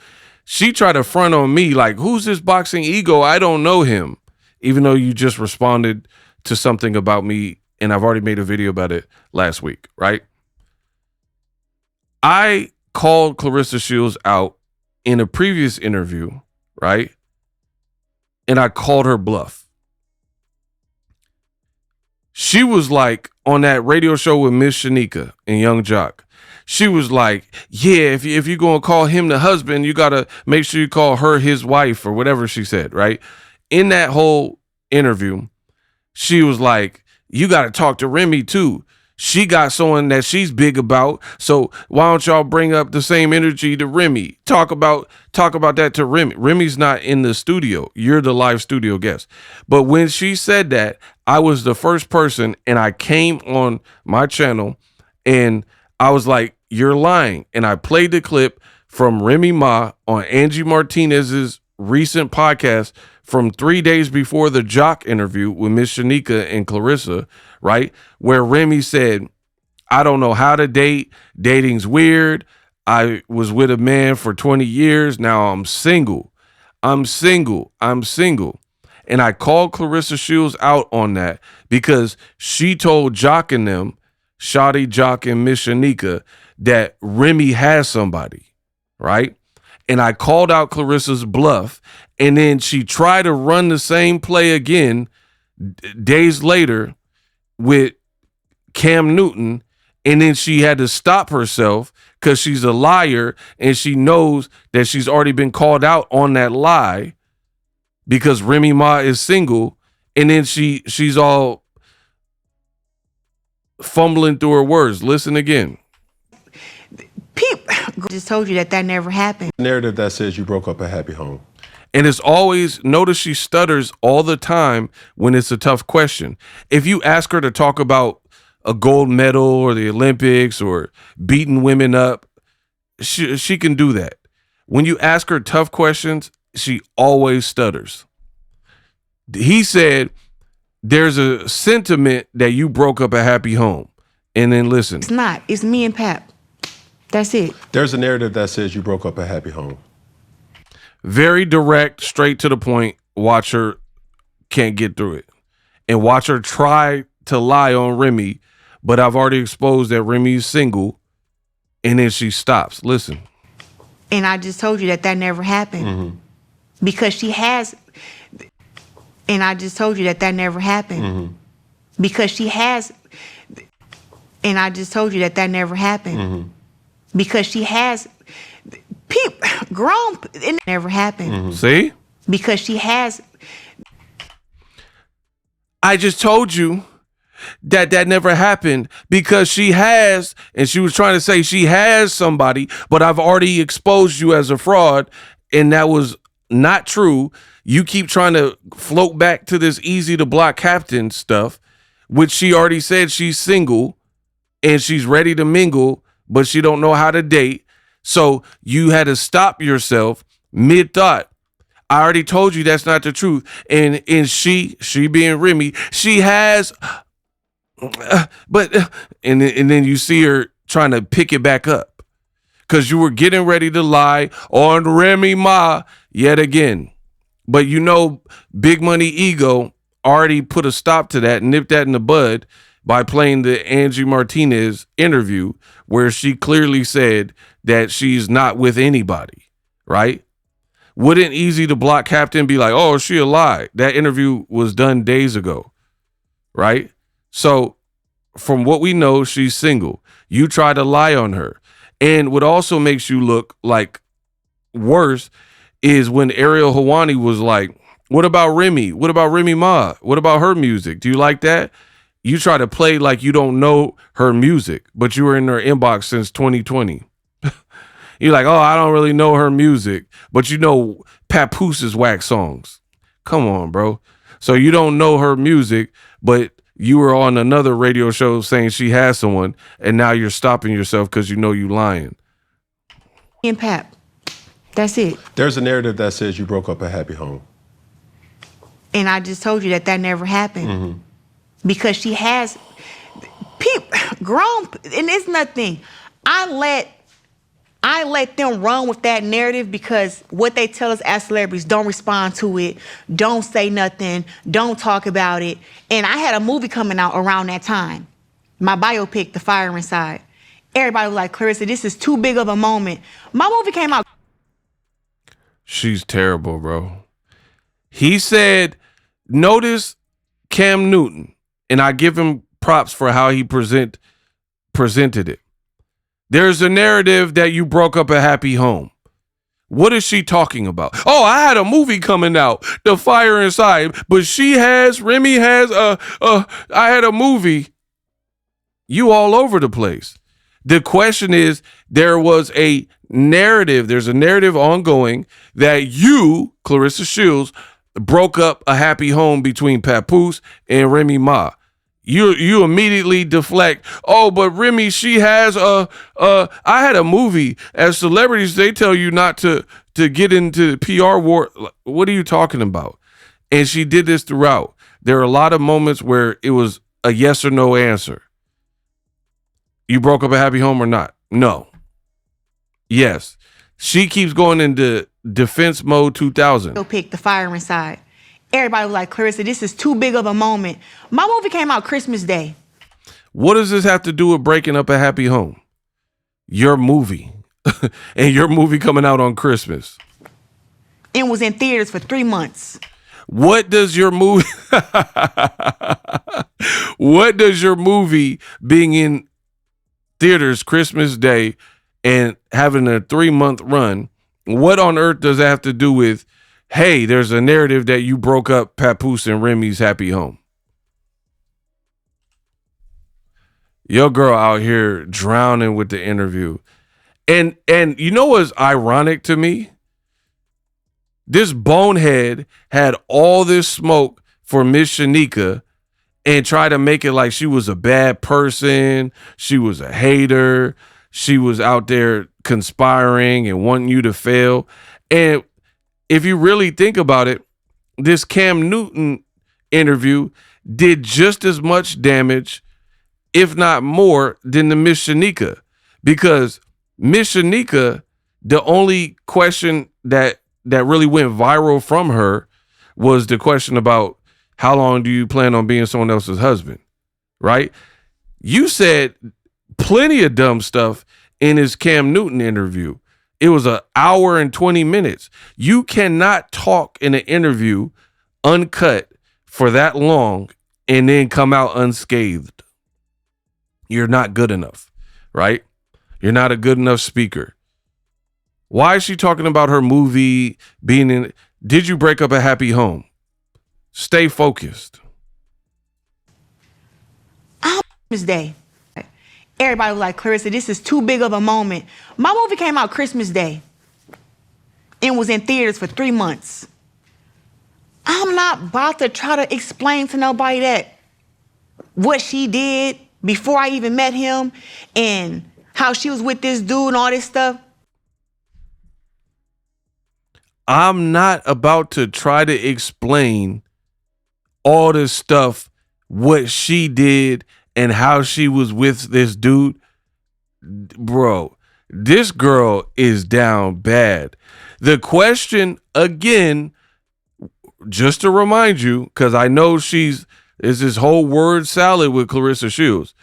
She tried to front on me like, who's this boxing ego? I don't know him. Even though you just responded to something about me, and I've already made a video about it last week, right? I called Claressa Shields out in a previous interview, right? And I called her bluff. She was like on that radio show with Miss Shanika and Young Jock. She was like, yeah, if you're going to call him the husband, you got to make sure you call her his wife or whatever she said, right? In that whole interview, she was like, you got to talk to Remy too. She got someone that she's big about. So why don't y'all bring up the same energy to Remy? Talk about that to Remy. Remy's not in the studio. You're the live studio guest. But when she said that, I was the first person, and I came on my channel and I was like, you're lying. And I played the clip from Remy Ma on Angie Martinez's recent podcast from 3 days before the Jock interview with Miss Shanika and Claressa, right? Where Remy said, I don't know how to date. Dating's weird. I was with a man for 20 years. Now I'm single. I'm single. And I called Claressa Shields out on that because she told Jock and them, Shawty, Jock, and Miss Shanika, that Remy has somebody, right? And I called out Claressa's bluff, and then she tried to run the same play again days later with Cam Newton, and then she had to stop herself because she's a liar, and she knows that she's already been called out on that lie because Remy Ma is single, and then she's all fumbling through her words. Listen again. Just told you that never happened. Narrative that says you broke up a happy home. And it's always, notice she stutters all the time when it's a tough question. If you ask her to talk about a gold medal or the Olympics or beating women up, she can do that. When you ask her tough questions, she always stutters. He said, there's a sentiment that you broke up a happy home. And then listen. It's not. It's me and Pap. That's it. There's a narrative that says you broke up a happy home. Very direct, straight to the point. Watch her can't get through it. And watch her try to lie on Remy, but I've already exposed that Remy's single, and then she stops. Listen. And I just told you that never happened. Because she has... And I just told you that never happened. Because she has... And I just told you that never happened. Because she has... grown... It never happened. See? Because she has... I just told you that never happened because she has, and she was trying to say she has somebody, but I've already exposed you as a fraud, and that was not true. You keep trying to float back to this easy to block captain stuff, which she already said she's single and she's ready to mingle, but she don't know how to date. So you had to stop yourself mid-thought. I already told you that's not the truth. And she being Remy, she has but and then you see her trying to pick it back up because you were getting ready to lie on Remy Ma yet again. But Big Money Ego already put a stop to that, nipped that in the bud by playing the Angie Martinez interview where she clearly said that she's not with anybody, right? Wouldn't Easy the Block Captain be like, oh, she a lie? That interview was done days ago, right? So from what we know, she's single. You try to lie on her. And what also makes you look like worse is when Ariel Hawani was like, what about Remy? What about Remy Ma? What about her music? Do you like that? You try to play like you don't know her music, but you were in her inbox since 2020. You're like, oh, I don't really know her music, but you know Papoose wax songs. Come on, bro. So you don't know her music, but you were on another radio show saying she has someone, and now you're stopping yourself because you know you lying. And Pap, that's it. There's a narrative that says you broke up a happy home. And I just told you that never happened. Because she has grown, and it's nothing. I let them run with that narrative because what they tell us as celebrities, don't respond to it, don't say nothing, don't talk about it. And I had a movie coming out around that time, my biopic, The Fire Inside. Everybody was like, Claressa, this is too big of a moment. My movie came out. She's terrible, bro. He said, notice Cam Newton, and I give him props for how he presented it. There's a narrative that you broke up a happy home. What is she talking about? Oh, I had a movie coming out, The Fire Inside, but Remy has, I had a movie. You all over the place. The question is, there's a narrative ongoing that you, Claressa Shields, broke up a happy home between Papoose and Remy Ma. You immediately deflect. Oh, but Remy, she has I had a movie. As celebrities, they tell you not to get into PR war. What are you talking about? And she did this throughout. There are a lot of moments where it was a yes or no answer. You broke up a happy home or not? No. Yes. She keeps going into defense mode 2000. Pick The Fire Inside. Everybody was like, Claressa, this is too big of a moment. My movie came out Christmas Day. What does this have to do with breaking up a happy home? Your movie. And your movie coming out on Christmas. And was in theaters for 3 months. What does your movie What does your movie being in theaters Christmas Day and having a 3-month run, what on earth does that have to do with, hey, there's a narrative that you broke up Papoose and Remy's happy home? Your girl out here drowning with the interview. And you know what's ironic to me? This bonehead had all this smoke for Miss Shanika and tried to make it like she was a bad person. She was a hater. She was out there conspiring and wanting you to fail. And if you really think about it, this Cam Newton interview did just as much damage, if not more, than the Miss Shanika. Because Miss Shanika, the only question that really went viral from her was the question about how long do you plan on being someone else's husband, right? You said plenty of dumb stuff in his Cam Newton interview. It was an hour and 20 minutes. You cannot talk in an interview uncut for that long and then come out unscathed. You're not good enough, right? You're not a good enough speaker. Why is she talking about her movie being in? Did you break up a happy home? Stay focused. Christmas Day. Everybody was like, Claressa, this is too big of a moment. My movie came out Christmas Day and was in theaters for 3 months. I'm not about to try to explain to nobody that what she did before I even met him and how she was with this dude and all this stuff. I'm not about to try to explain all this stuff, what she did and how she was with this dude, bro, this girl is down bad. The question again, just to remind you, because I know is this whole word salad with Claressa Shields.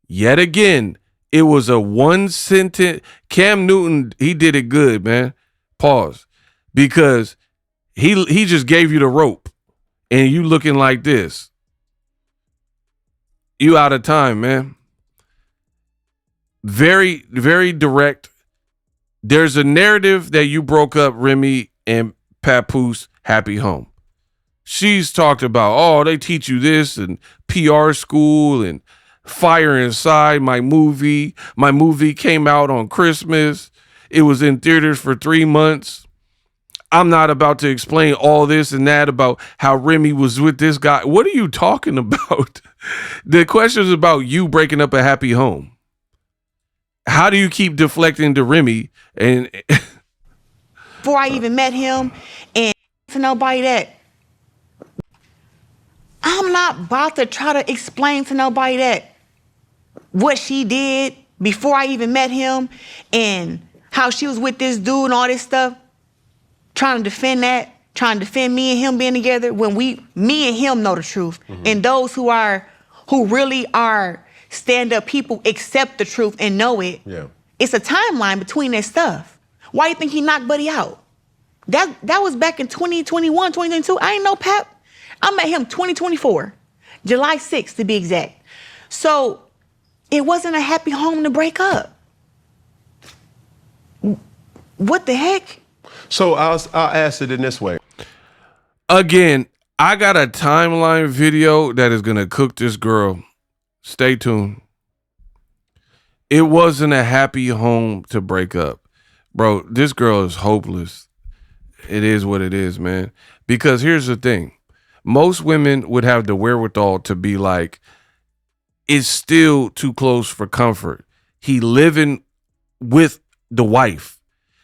Yet again, it was a one sentence. Cam Newton, he did it good, man. Pause. Because he just gave you the rope and you looking like this. You out of time, man. Very, very direct. There's a narrative that you broke up Remy and Papoose happy home. She's talked about, oh, they teach you this and PR school and Fire Inside, my movie. My movie came out on Christmas. It was in theaters for 3 months. I'm not about to explain all this and that about how Remy was with this guy. What are you talking about? The question is about you breaking up a happy home. How do you keep deflecting to Remy? And Before I even met him, and to nobody that I'm not about to try to explain to nobody that what she did before I even met him and how she was with this dude and all this stuff, trying to defend that, trying to defend me and him being together when me and him know the truth. And those who really are stand-up people accept the truth and know it. Yeah. It's a timeline between that stuff. Why do you think he knocked Buddy out? That was back in 2021, 2022. I ain't know Pap. I met him 2024, July 6th to be exact. So it wasn't a happy home to break up. What the heck? So I'll ask it in this way. again, I got a timeline video that is going to cook this girl. Stay tuned. It wasn't a happy home to break up. Bro, this girl is hopeless. It is what it is, man. Because here's the thing. Most women would have the wherewithal to be like, it's still too close for comfort. He living with the wife.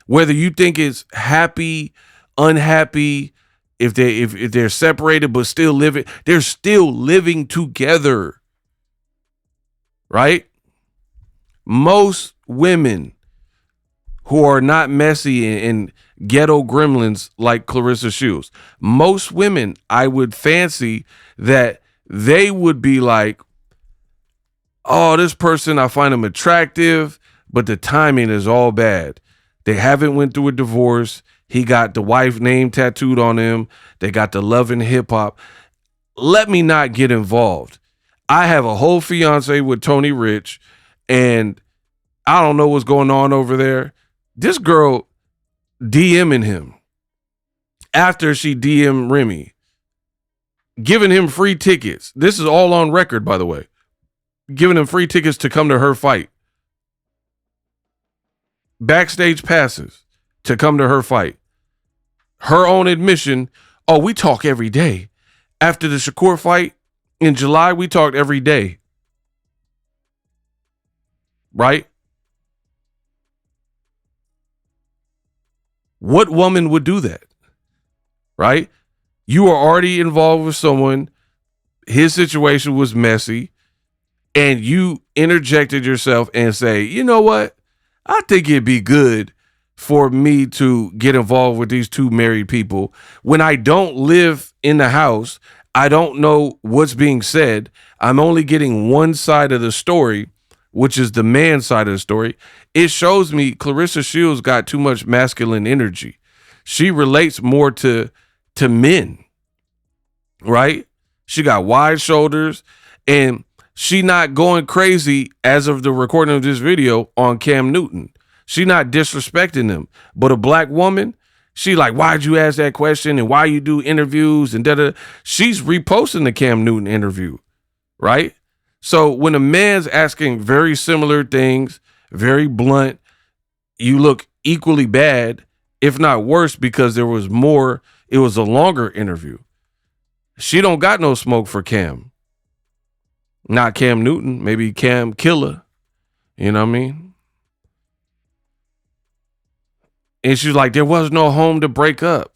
Whether you think it's happy, unhappy, if they're separated but still living, they're still living together. Right? Most women who are not messy and ghetto gremlins like Claressa Shields, most women, I would fancy that they would be like, oh, this person, I find him attractive, but the timing is all bad. They haven't went through a divorce. He got the wife name tattooed on him. They got the love and hip hop. Let me not get involved. I have a whole fiance with Tony Rich, and I don't know what's going on over there. This girl DMing him after she DM'd Remy, giving him free tickets. This is all on record, by the way. Giving him free tickets to come to her fight. Backstage passes to come to her fight. Her own admission, oh, we talk every day. After the Shakur fight in July, we talked every day. Right? What woman would do that? Right? You are already involved with someone. His situation was messy. And you interjected yourself and say, you know what? I think it'd be good for me to get involved with these two married people. When I don't live in the house, I don't know what's being said. I'm only getting one side of the story, which is the man's side of the story. It shows me Claressa Shields got too much masculine energy. She relates more to men, right? She got wide shoulders, and she not going crazy as of the recording of this video on Cam Newton. She not disrespecting him. But a black woman, she like, why'd you ask that question and why you do interviews and da-da. She's reposting the Cam Newton interview, right? So when a man's asking very similar things, very blunt, you look equally bad, if not worse, because there was more, it was a longer interview. She don't got no smoke for Cam. Not Cam Newton, maybe Cam Killer. You know what I mean? And she's like, there was no home to break up.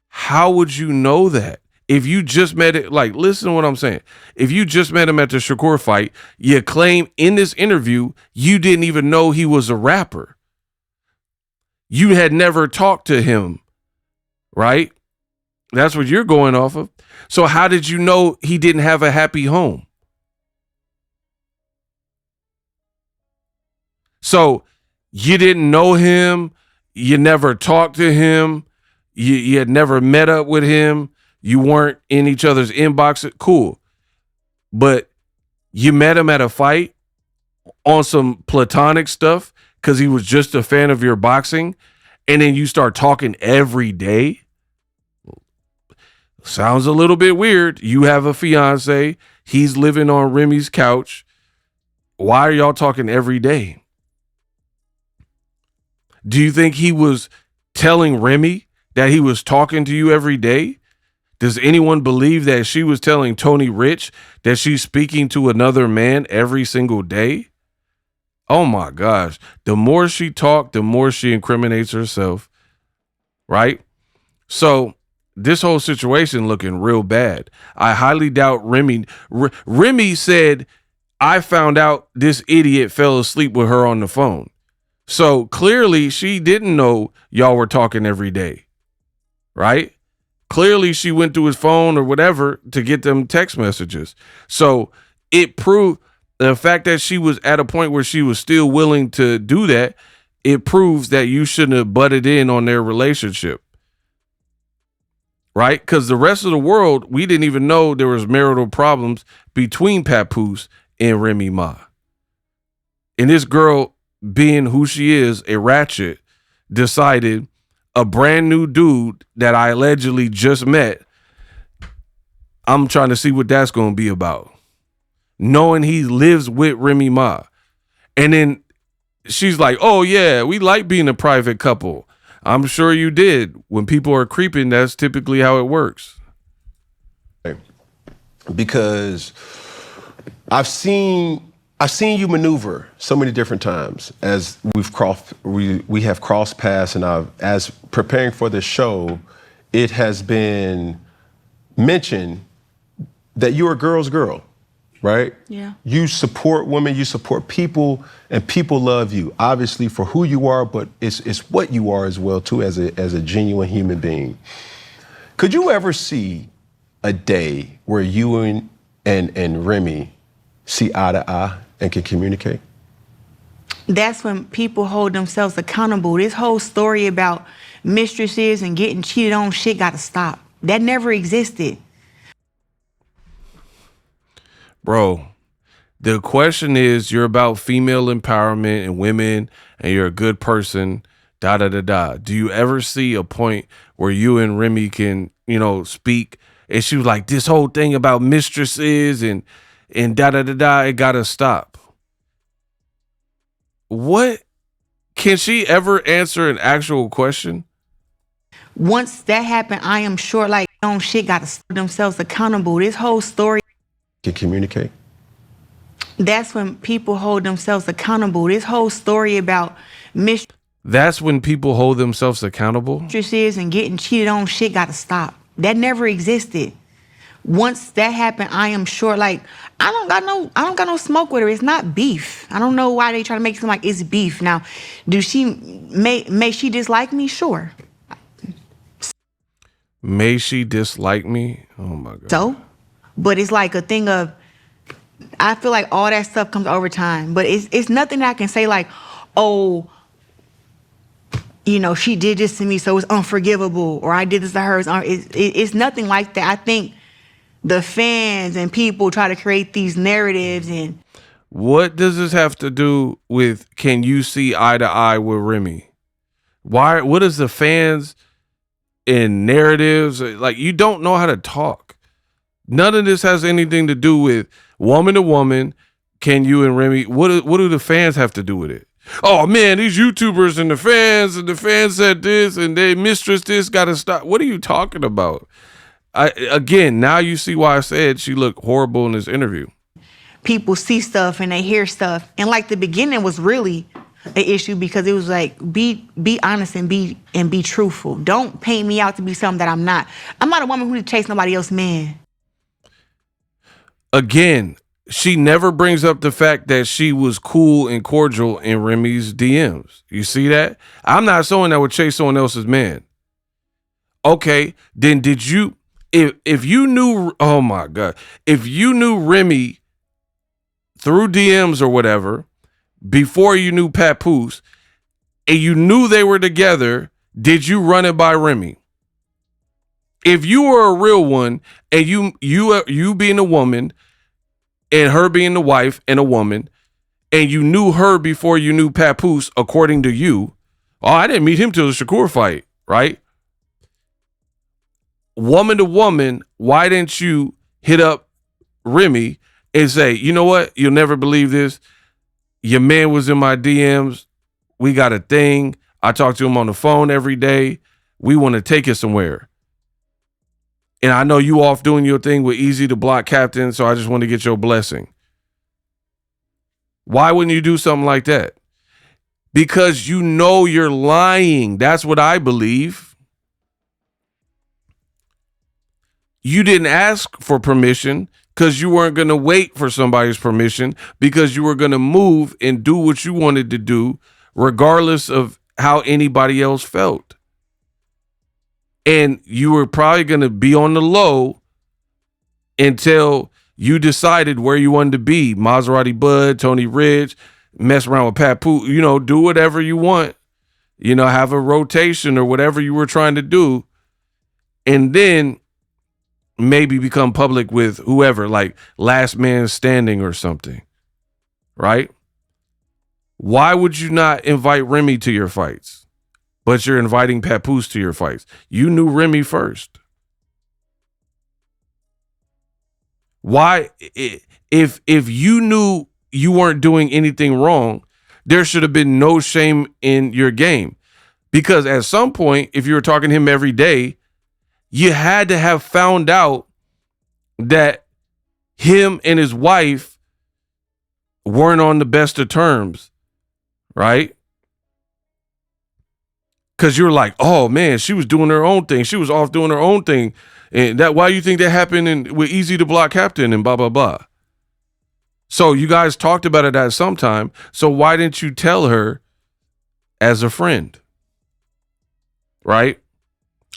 How would you know that? If you just met it, like, listen to what I'm saying. If you just met him at the Shakur fight, you claim in this interview you didn't even know he was a rapper. You had never talked to him, right? That's what you're going off of. So how did you know he didn't have a happy home? So you didn't know him. You never talked to him. You had never met up with him. You weren't in each other's inbox. Cool. But you met him at a fight on some platonic stuff because he was just a fan of your boxing. And then you start talking every day. Sounds a little bit weird. You have a fiance. He's living on Remy's couch. Why are y'all talking every day? Do you think he was telling Remy that he was talking to you every day? Does anyone believe that she was telling Tony Rich that she's speaking to another man every single day? Oh my gosh. The more she talked, the more she incriminates herself. Right? So this whole situation looking real bad. I highly doubt Remy. Remy said, I found out this idiot fell asleep with her on the phone. So clearly she didn't know y'all were talking every day. Right? Clearly she went to his phone or whatever to get them text messages. So it proved the fact that she was at a point where she was still willing to do that. It proves that you shouldn't have butted in on their relationship. Right? Because the rest of the world, we didn't even know there was marital problems between Papoose and Remy Ma. And this girl, being who she is, a ratchet, decided a brand new dude that I allegedly just met, I'm trying to see what that's going to be about. Knowing he lives with Remy Ma. And then she's like, oh yeah, we like being a private couple. I'm sure you did. When people are creeping, that's typically how it works. Because I've seen you maneuver so many different times as we have crossed paths, and as preparing for this show, it has been mentioned that you're a girl's girl, right? Yeah. You support women, you support people, and people love you, obviously for who you are, but it's what you are as well too, as a genuine human being. Could you ever see a day where you and Remy see eye to eye and can communicate? That's when people hold themselves accountable. This whole story about mistresses and getting cheated on shit got to stop. That never existed. Bro, the question is, you're about female empowerment and women, and you're a good person, da da da da. Do you ever see a point where you and Remy can, speak? And she was like, this whole thing about mistresses and da da da da, it gotta stop. What? Can she ever answer an actual question? Once that happened, I am sure on shit got to hold themselves accountable. This whole story. Can communicate? That's when people hold themselves accountable. This whole story about That's when people hold themselves accountable? mistresses and getting cheated on shit got to stop. That never existed. Once that happened, I am sure I don't got no smoke with her. It's not beef. I don't know why they try to make it seem like it's beef. Now, may she dislike me? Sure. May she dislike me? Oh my God. So, but it's like a thing of, I feel like all that stuff comes over time. But it's nothing that I can say oh, she did this to me, so it's unforgivable, or I did this to her. It's nothing like that. I think the fans and people try to create these narratives. And what does this have to do with, can you see eye to eye with Remy? Why? What is the fans and narratives? You don't know how to talk. None of this has anything to do with woman to woman. Can you and Remy, what do the fans have to do with it? Oh man, these YouTubers and the fans said this and they mistress this, gotta stop. What are you talking about? Again, now you see why I said she looked horrible in this interview. people see stuff and they hear stuff. And the beginning was really an issue because it was like, be honest and be truthful. Don't paint me out to be something that I'm not. I'm not a woman who chase nobody else's man. Again, she never brings up the fact that she was cool and cordial in Remy's DMs. You see that? I'm not someone that would chase someone else's man. Okay, then did you, if you knew, oh my God, if you knew Remy through DMs or whatever, before you knew Papoose, and you knew they were together, did you run it by Remy? If you were a real one, and you being a woman, and her being the wife and a woman, and you knew her before you knew Papoose, according to you, oh, I didn't meet him till the Shakur fight, right? Woman to woman, why didn't you hit up Remy and say, you know what? You'll never believe this. Your man was in my DMs. We got a thing. I talk to him on the phone every day. We want to take it somewhere. And I know you off doing your thing with Easy to Block Captain, so I just want to get your blessing. Why wouldn't you do something like that? Because you know you're lying. That's what I believe. You didn't ask for permission because you weren't going to wait for somebody's permission, because you were going to move and do what you wanted to do regardless of how anybody else felt. And you were probably going to be on the low until you decided where you wanted to be. Maserati Bud, Tony Ridge, mess around with Papoose, do whatever you want, have a rotation or whatever you were trying to do. And then maybe become public with whoever, like Last Man Standing or something, right? Why would you not invite Remy to your fights, but you're inviting Papoose to your fights? You knew Remy first. Why, if you knew you weren't doing anything wrong, there should have been no shame in your game. Because at some point, if you were talking to him every day, you had to have found out that him and his wife weren't on the best of terms, right? Because you're like, oh man, she was doing her own thing. She was off doing her own thing. And why you think that happened with Easy to Block Captain and blah, blah, blah. So you guys talked about it at some time. So why didn't you tell her as a friend? Right?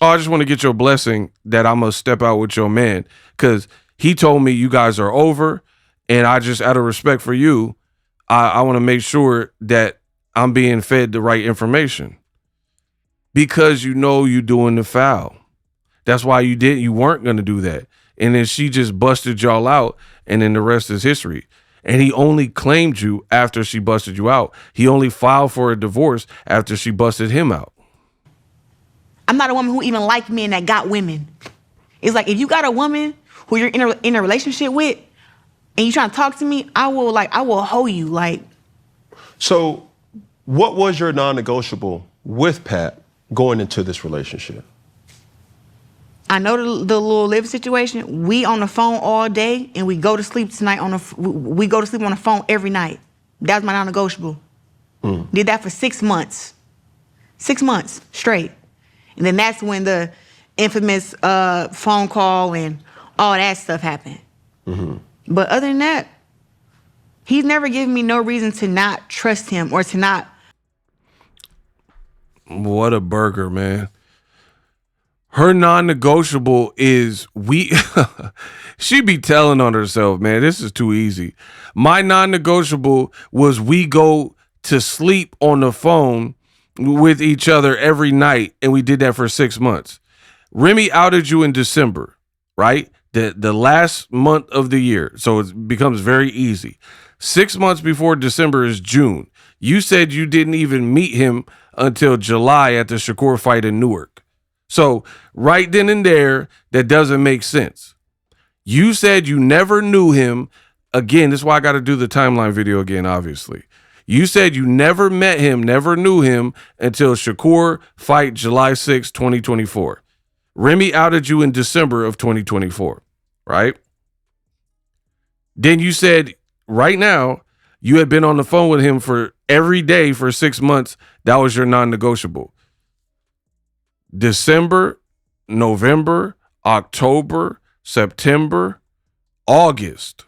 Oh, I just want to get your blessing that I'm going to step out with your man, because he told me you guys are over, and I just, out of respect for you, I want to make sure that I'm being fed the right information, because you're doing the foul. That's why you weren't going to do that. And then she just busted y'all out, and then the rest is history. And he only claimed you after she busted you out. He only filed for a divorce after she busted him out. I'm not a woman who even like men that got women. It's like, if you got a woman who you're in a relationship with and you trying to talk to me, I will hold you. Like. So what was your non-negotiable with Pat going into this relationship? I know the little living situation. We on the phone all day, and we go to sleep tonight we go to sleep on the phone every night. That was my non-negotiable. Did that for 6 months. 6 months straight. And then that's when the infamous phone call and all that stuff happened. Mm-hmm. But other than that, he's never given me no reason to not trust him or to not. What a burger, man. Her non-negotiable is she be telling on herself, man, this is too easy. My non-negotiable was we go to sleep on the phone with each other every night, and we did that for 6 months. Remy outed you in December, right? The last month of the year. So it becomes very easy. 6 months before December is June. You said you didn't even meet him until July at the Shakur fight in Newark. So right then and there, that doesn't make sense. You said you never knew him. Again, this is why I got to do the timeline video again, obviously. You said you never met him, never knew him until Shakur fight July 6, 2024. Remy outed you in December of 2024, right? Then you said right now You had been on the phone with him for every day for 6 months. That was your non-negotiable. December, November, October, September, August.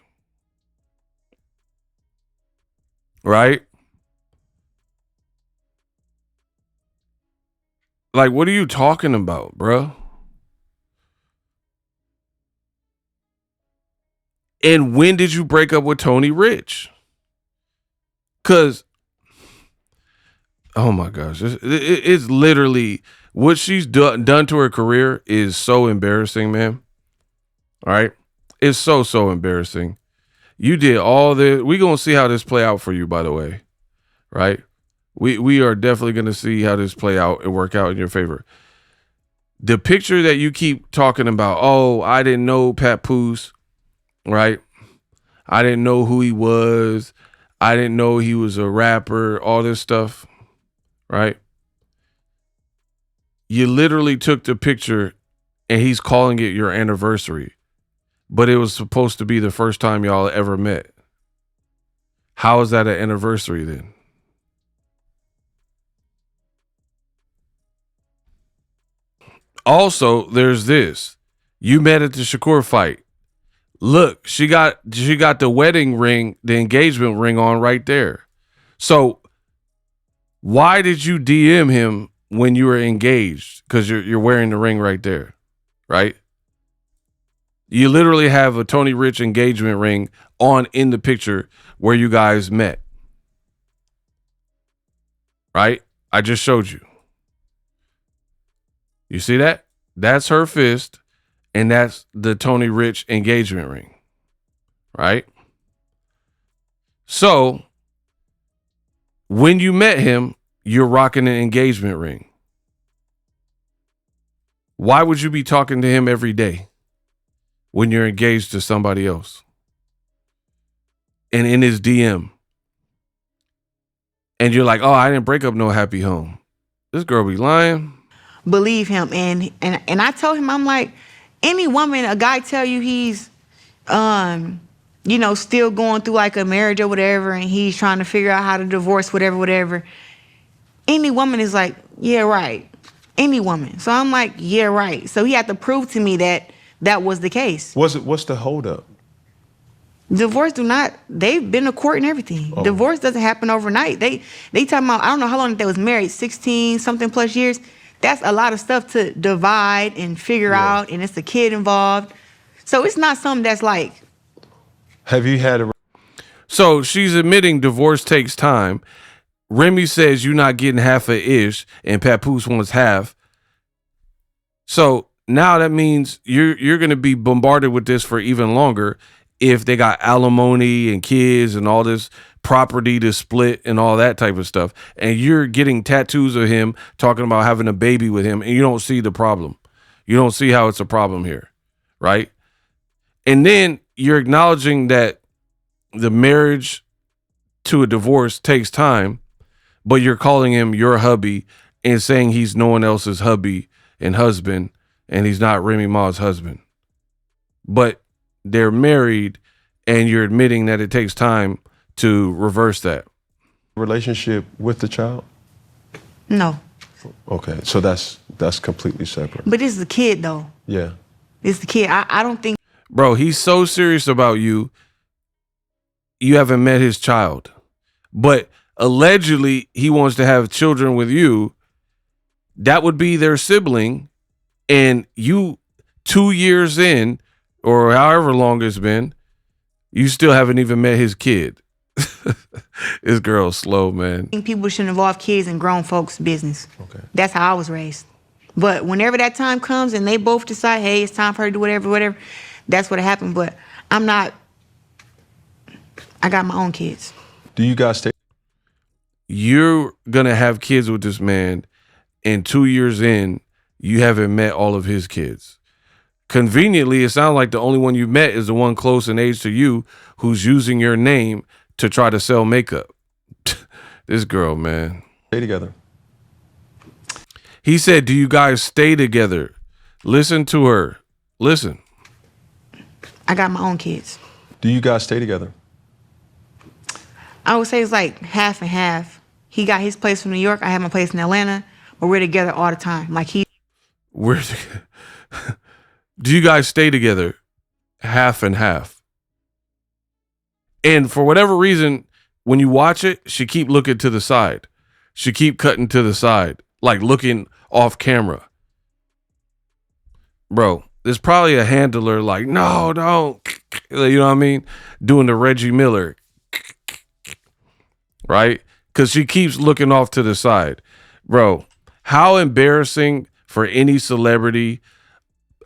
Right? Like, what are you talking about, bro? And when did you break up with Tony Rich? Because, oh my gosh, it's literally what she's done to her career is so embarrassing, man. All right? It's so embarrassing. You did all this. We're going to see how this play out for you, by the way. Right? We are definitely going to see how this play out and work out in your favor. The picture that you keep talking about, oh, I didn't know Papoose, right? I didn't know who he was. I didn't know he was a rapper, all this stuff, right? You literally took the picture and he's calling it your anniversary, but it was supposed to be the first time y'all ever met. How is that an anniversary then? Also, there's this. You met at the Shakur fight. Look, she got the wedding ring, the engagement ring on right there. So why did you DM him when you were engaged? Because you're wearing the ring right there, right? You literally have a Tony Rich engagement ring on in the picture where you guys met. Right? I just showed you. You see that? That's her fist, and that's the Tony Rich engagement ring. Right? So, when you met him, you're rocking an engagement ring. Why would you be talking to him every day when you're engaged to somebody else? And in his DM. And you're like, oh, I didn't break up no happy home. This girl be lying. Believe him. And I told him, I'm like, any woman, a guy tell you he's, still going through like a marriage or whatever, and he's trying to figure out how to divorce, whatever. Any woman is like, yeah, right. Any woman. So I'm like, yeah, right. So he had to prove to me that that was the case. What's the holdup? Divorce they've been to court and everything. Oh. Divorce doesn't happen overnight. They talking about, I don't know how long they was married, 16 something plus years. That's a lot of stuff to divide and figure out, and it's a kid involved. So it's not something that's like. Have you had a... So she's admitting divorce takes time. Remy says you're not getting half a ish, and Papoose wants half. So now that means you're going to be bombarded with this for even longer if they got alimony and kids and all this property to split and all that type of stuff. And you're getting tattoos of him talking about having a baby with him, and you don't see the problem. You don't see how it's a problem here, right? And then you're acknowledging that the marriage to a divorce takes time, but you're calling him your hubby and saying he's no one else's hubby and husband, and he's not Remy Ma's husband. But they're married, and you're admitting that it takes time to reverse that. Relationship with the child? No. Okay, so that's completely separate. But this is the kid, though. Yeah. It's the kid. I don't think. Bro, he's so serious about you. You haven't met his child. But allegedly, he wants to have children with you. That would be their sibling. And you, 2 years in, or however long it's been, you still haven't even met his kid. This girl's slow, man. I think people shouldn't involve kids in grown folks' business. Okay. That's how I was raised. But whenever that time comes and they both decide, hey, it's time for her to do whatever, that's what happened. But I got my own kids. Do you guys stay? You're going to have kids with this man, and 2 years in, you haven't met all of his kids. Conveniently, it sounds like the only one you met is the one close in age to you who's using your name to try to sell makeup. This girl, man. Stay together. He said, do you guys stay together? Listen to her. Listen. I got my own kids. Do you guys stay together? I would say it's like half and half. He got his place from New York. I have my place in Atlanta, but we're together all the time. Like Where do you guys stay together? Half and half. And for whatever reason, when you watch it, she keep looking to the side. She keep cutting to the side, like looking off camera. Bro, there's probably a handler like, no, don't. You know what I mean? Doing the Reggie Miller. Right? Because she keeps looking off to the side. Bro, how embarrassing for any celebrity.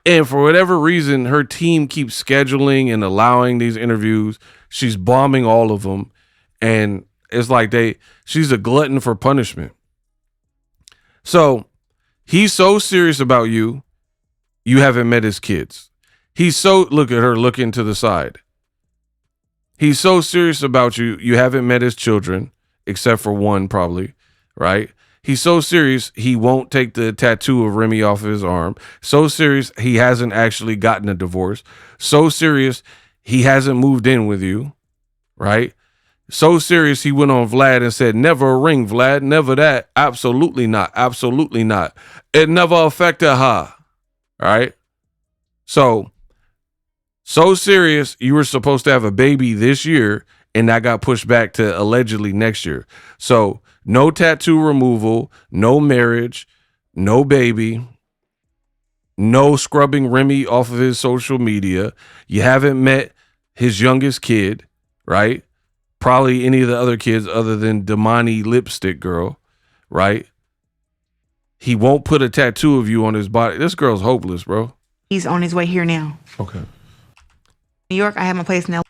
And for whatever reason, her team keeps scheduling and allowing these interviews. She's bombing all of them. And it's like she's a glutton for punishment. So he's so serious about you, you haven't met his kids. Look at her looking to the side. He's so serious about you, you haven't met his children, except for one probably, right? He's so serious, he won't take the tattoo of Remy off of his arm. So serious, he hasn't actually gotten a divorce. So serious, he hasn't moved in with you, right? So serious, he went on Vlad and said, never a ring, Vlad, never that. Absolutely not. Absolutely not. It never affected her, right? So serious, you were supposed to have a baby this year, and that got pushed back to allegedly next year. So no tattoo removal, no marriage, no baby, no scrubbing Remy off of his social media. You haven't met his youngest kid, right? Probably any of the other kids other than Damani Lipstick Girl, right? He won't put a tattoo of you on his body. This girl's hopeless, bro. he's on his way here now. Okay. New York, I have my place in Atlanta.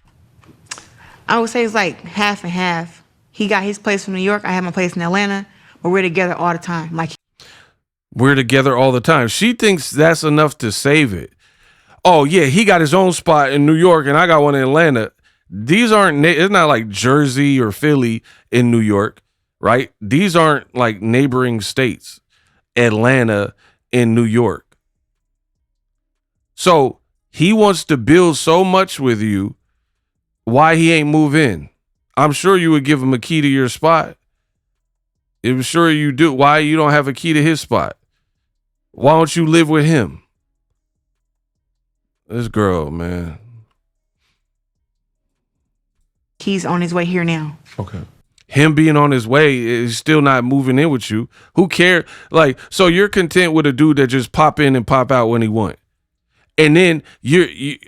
I would say it's like half and half. He got his place from New York. I have my place in Atlanta, but we're together all the time. Like We're together all the time. She thinks that's enough to save it. Oh, yeah, he got his own spot in New York and I got one in Atlanta. These aren't, it's not like Jersey or Philly in New York, right? These aren't like neighboring states, Atlanta and New York. So he wants to build so much with you. Why he ain't move in? I'm sure you would give him a key to your spot. I'm sure you do. Why you don't have a key to his spot? Why don't you live with him? This girl, man. he's on his way here now. Okay. Him being on his way is still not moving in with you. Who cares? Like, so you're content with a dude that just pop in and pop out when he want. And then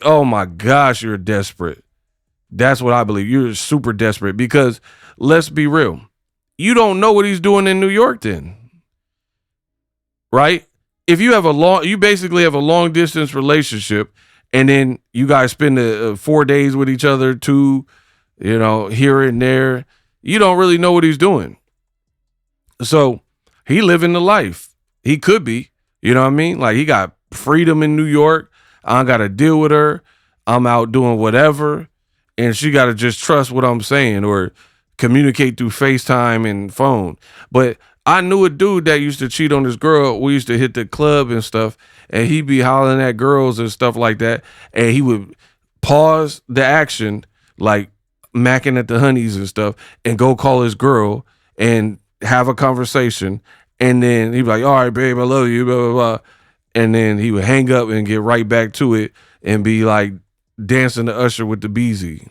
oh my gosh, you're desperate. That's what I believe. You're super desperate because let's be real. You don't know what he's doing in New York then. Right? If you have you basically have a long distance relationship and then you guys spend 4 days with each other, 2, here and there, you don't really know what he's doing. So he living the life. He could be, you know what I mean? Like he got freedom in New York. I don't got to deal with her. I'm out doing whatever. And she got to just trust what I'm saying or communicate through FaceTime and phone. But I knew a dude that used to cheat on his girl. We used to hit the club and stuff, and he'd be hollering at girls and stuff like that. And he would pause the action, like macking at the honeys and stuff, and go call his girl and have a conversation. And then he'd be like, all right, babe, I love you, blah, blah, blah. And then he would hang up and get right back to it and be like, dancing to Usher with the Beezy.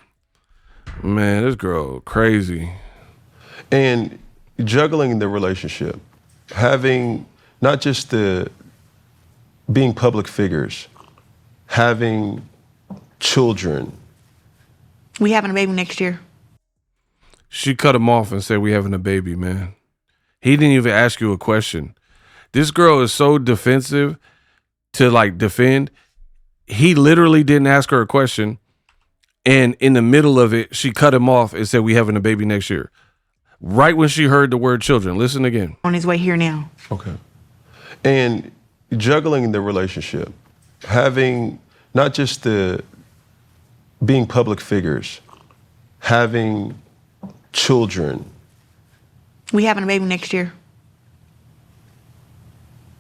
Man, this girl crazy. And juggling the relationship, having not just being public figures, having children. We having a baby next year. She cut him off and said, we having a baby, man. He didn't even ask you a question. This girl is so defensive to like defend. He literally didn't ask her a question. And in the middle of it, she cut him off and said, we having a baby next year. Right when she heard the word children. Listen again. On his way here now. Okay. And juggling the relationship, having not just being public figures, having children. We having a baby next year.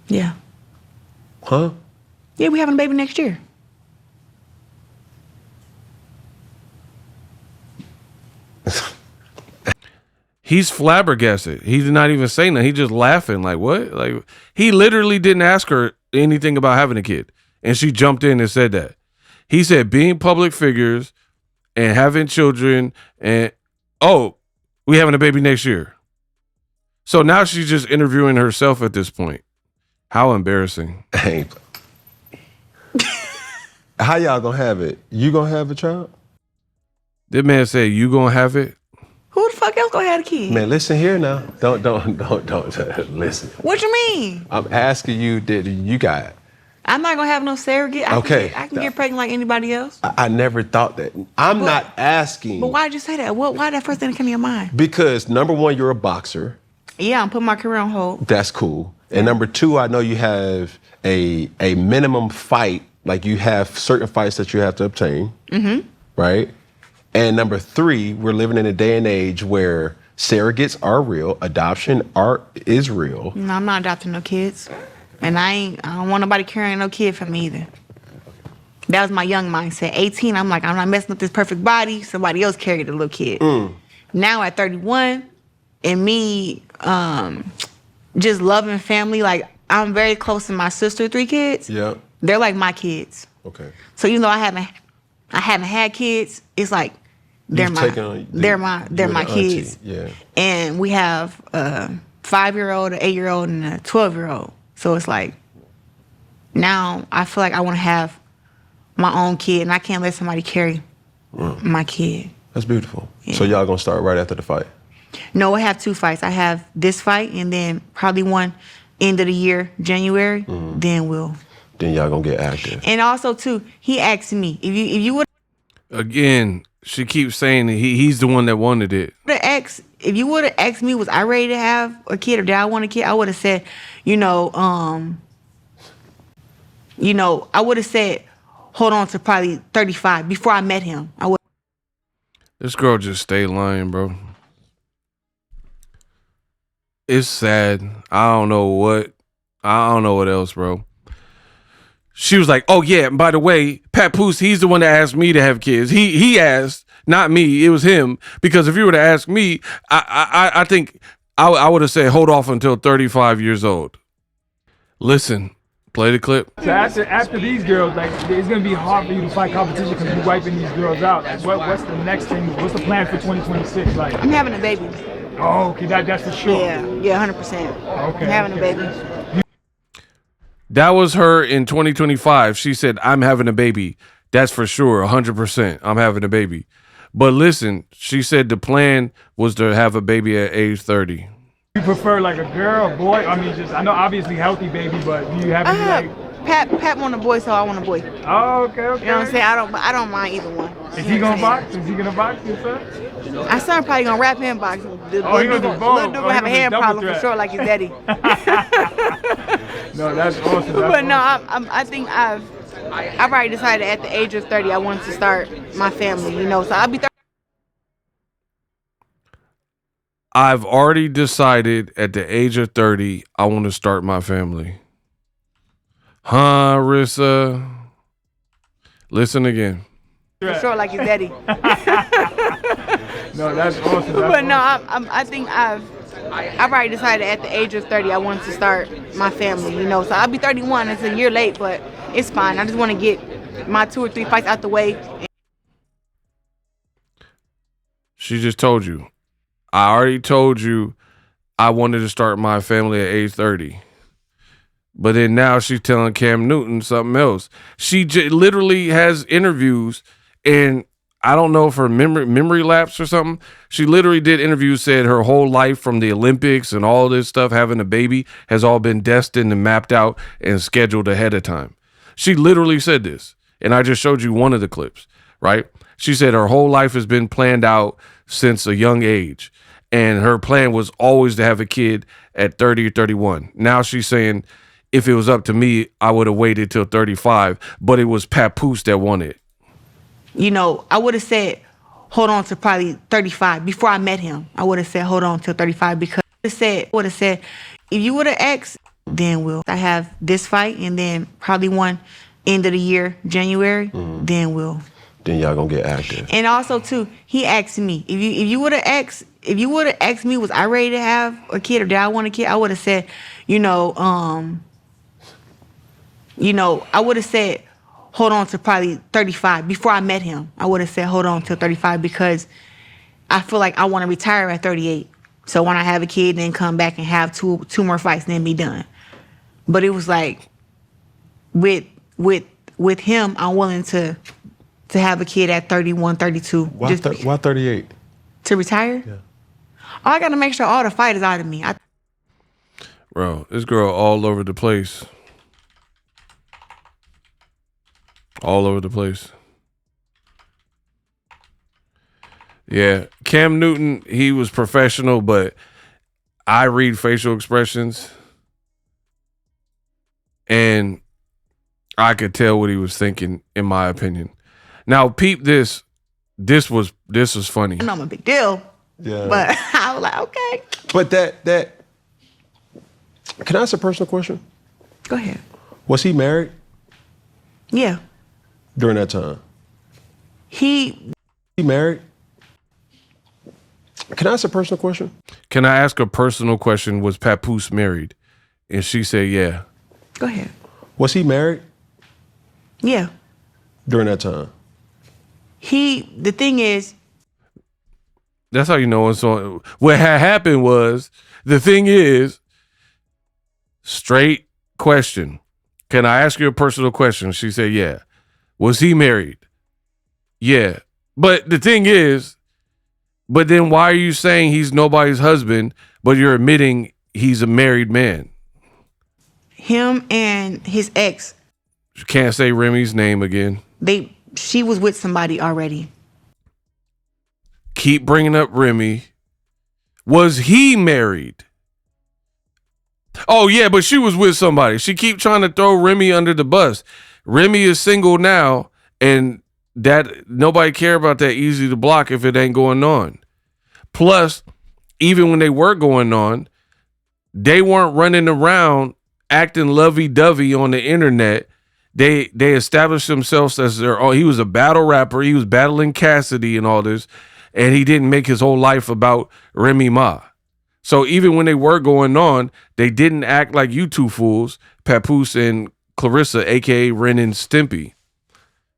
Yeah. Huh? Yeah, we having a baby next year. He's flabbergasted. He did not even say nothing. He just laughing like, what? Like, he literally didn't ask her anything about having a kid. And she jumped in and said that. He said being public figures and having children and, oh, we having a baby next year. So now she's just interviewing herself at this point. How embarrassing. Hey, how y'all gonna have it? You gonna have a child? That man said, you gonna have it? Who the fuck else gonna have a kid? Man, listen here now. Don't listen. What you mean? I'm asking you, did you got it? I'm not gonna have no surrogate. I can get pregnant like anybody else. I never thought that. I'm not asking. But why'd you say that? Why that first thing that came to your mind? Because number one, you're a boxer. Yeah, I'm putting my career on hold. That's cool. And number two, I know you have a minimum fight, like you have certain fights that you have to obtain. Mm-hmm. Right? And number three, we're living in a day and age where surrogates are real, adoption is real. No, I'm not adopting no kids. And I don't want nobody carrying no kid for me either. That was my young mindset. 18, I'm like, I'm not messing up this perfect body. Somebody else carried a little kid. Now at 31, and me just loving family, like I'm very close to my sister, 3 kids. Yeah. They're like my kids. Okay. So even though I haven't had kids, it's like they're my kids. Yeah. And we have a 5-year-old, an 8-year-old, and a 12-year-old. So it's like now I feel like I want to have my own kid, and I can't let somebody carry my kid. That's beautiful. Yeah. So y'all gonna start right after the fight? No, I have 2 fights. I have this fight, and then probably one end of the year, January. Then y'all gonna get active. And also too, he asked me if you would. Again, she keeps saying that he's the one that wanted it. If you would have asked me, was I ready to have a kid or did I want a kid? I would have said, I would have said, hold on to probably 35 before I met him. This girl just stay lying, bro. It's sad. I don't know what else, bro. She was like, oh yeah, and by the way, Papoose, he's the one that asked me to have kids. He asked, not me. It was him. Because if you were to ask me, I think I would have said hold off until 35 years old. Listen, play the clip. So after these girls, like it's gonna be hard for you to fight competition because you're wiping these girls out. Like, what's the next thing? What's the plan for 2026? Like, I'm having a baby. Oh, okay, that's for sure. Yeah, 100%. Okay. I'm having a baby. That was her in 2025. She said, I'm having a baby. That's for sure, 100%. I'm having a baby. But listen, she said the plan was to have a baby at age 30. You prefer like a girl, a boy? I mean, I know obviously healthy baby, but do you have any like? Pat want a boy, so I want a boy. Oh, okay. You know what I'm saying? I don't mind either one. Is he gonna box? Is he gonna box your son? My son probably gonna rap and box. He gonna do both. Little dude gonna have a hand problem for sure, like his daddy. No, that's awesome. But no, I think I've already decided at the age of 30 I wanted to start my family. So I'll be 30. I've already decided at the age of 30 I want to start my family. Huh, Rissa? Listen again. For sure, like his daddy. No, that's awesome. But no, I think I've already decided at the age of 30 I wanted to start my family. So I'll be 31. It's a year late, but it's fine. I just want to get my 2 or 3 fights out the way. She just told you. I already told you I wanted to start my family at age 30. But then now she's telling Cam Newton something else. She literally has interviews, and I don't know if her memory lapse or something. She literally did interviews, said her whole life from the Olympics and all this stuff, having a baby, has all been destined and mapped out and scheduled ahead of time. She literally said this, and I just showed you one of the clips, right? She said her whole life has been planned out since a young age, and her plan was always to have a kid at 30 or 31. Now she's saying, if it was up to me, I would have waited till 35, but it was Papoose that wanted. I would have said, hold on to probably 35 before I met him. I would have said, hold on till 35 because I would have said, if you would have asked, then I have this fight and then probably one end of the year, January, then then y'all gonna get active. And also too, he asked me if you would have asked me, was I ready to have a kid or did I want a kid? I would have said, I would have said, hold on to probably 35. Before I met him, I would have said, hold on till 35 because I feel like I want to retire at 38. So when I have a kid, then come back and have two more fights, and then be done. But it was like, with him, I'm willing to have a kid at 31, 32. Why 38? To retire? Yeah. I got to make sure all the fight is out of me. Bro, this girl all over the place. All over the place. Yeah, Cam Newton, he was professional, but I read facial expressions and I could tell what he was thinking, in my opinion. Now, peep this. This was funny. I know I'm a big deal. Yeah. But I was like, okay. But that can I ask a personal question? Go ahead. Was he married Yeah. during that time? He Married? Can I ask a personal question? Can I ask a personal question? Was Papoose married? And she said, yeah. Go ahead. Was he married Yeah. during that time? The thing is, That's how you know it's on. What had happened was, the thing is, straight question. Can I ask you a personal question? She said, yeah. Was he married? Yeah. But the thing is, but then why are you saying he's nobody's husband, but you're admitting he's a married man? him and his ex, You can't say Remy's name again. she was with somebody already. Keep bringing up Remy. Was he married? Oh, yeah, but she was with somebody. She keep trying to throw Remy under the bus. Remy is single now, and that nobody care about that, easy to block if it ain't going on. Plus, even when they were going on, they weren't running around acting lovey-dovey on the internet. They established themselves as their own. He was a battle rapper. He was battling Cassidy and all this, and he didn't make his whole life about Remy Ma. So even when they were going on, they didn't act like you two fools, Papoose and Claressa, a.k.a. Ren and Stimpy,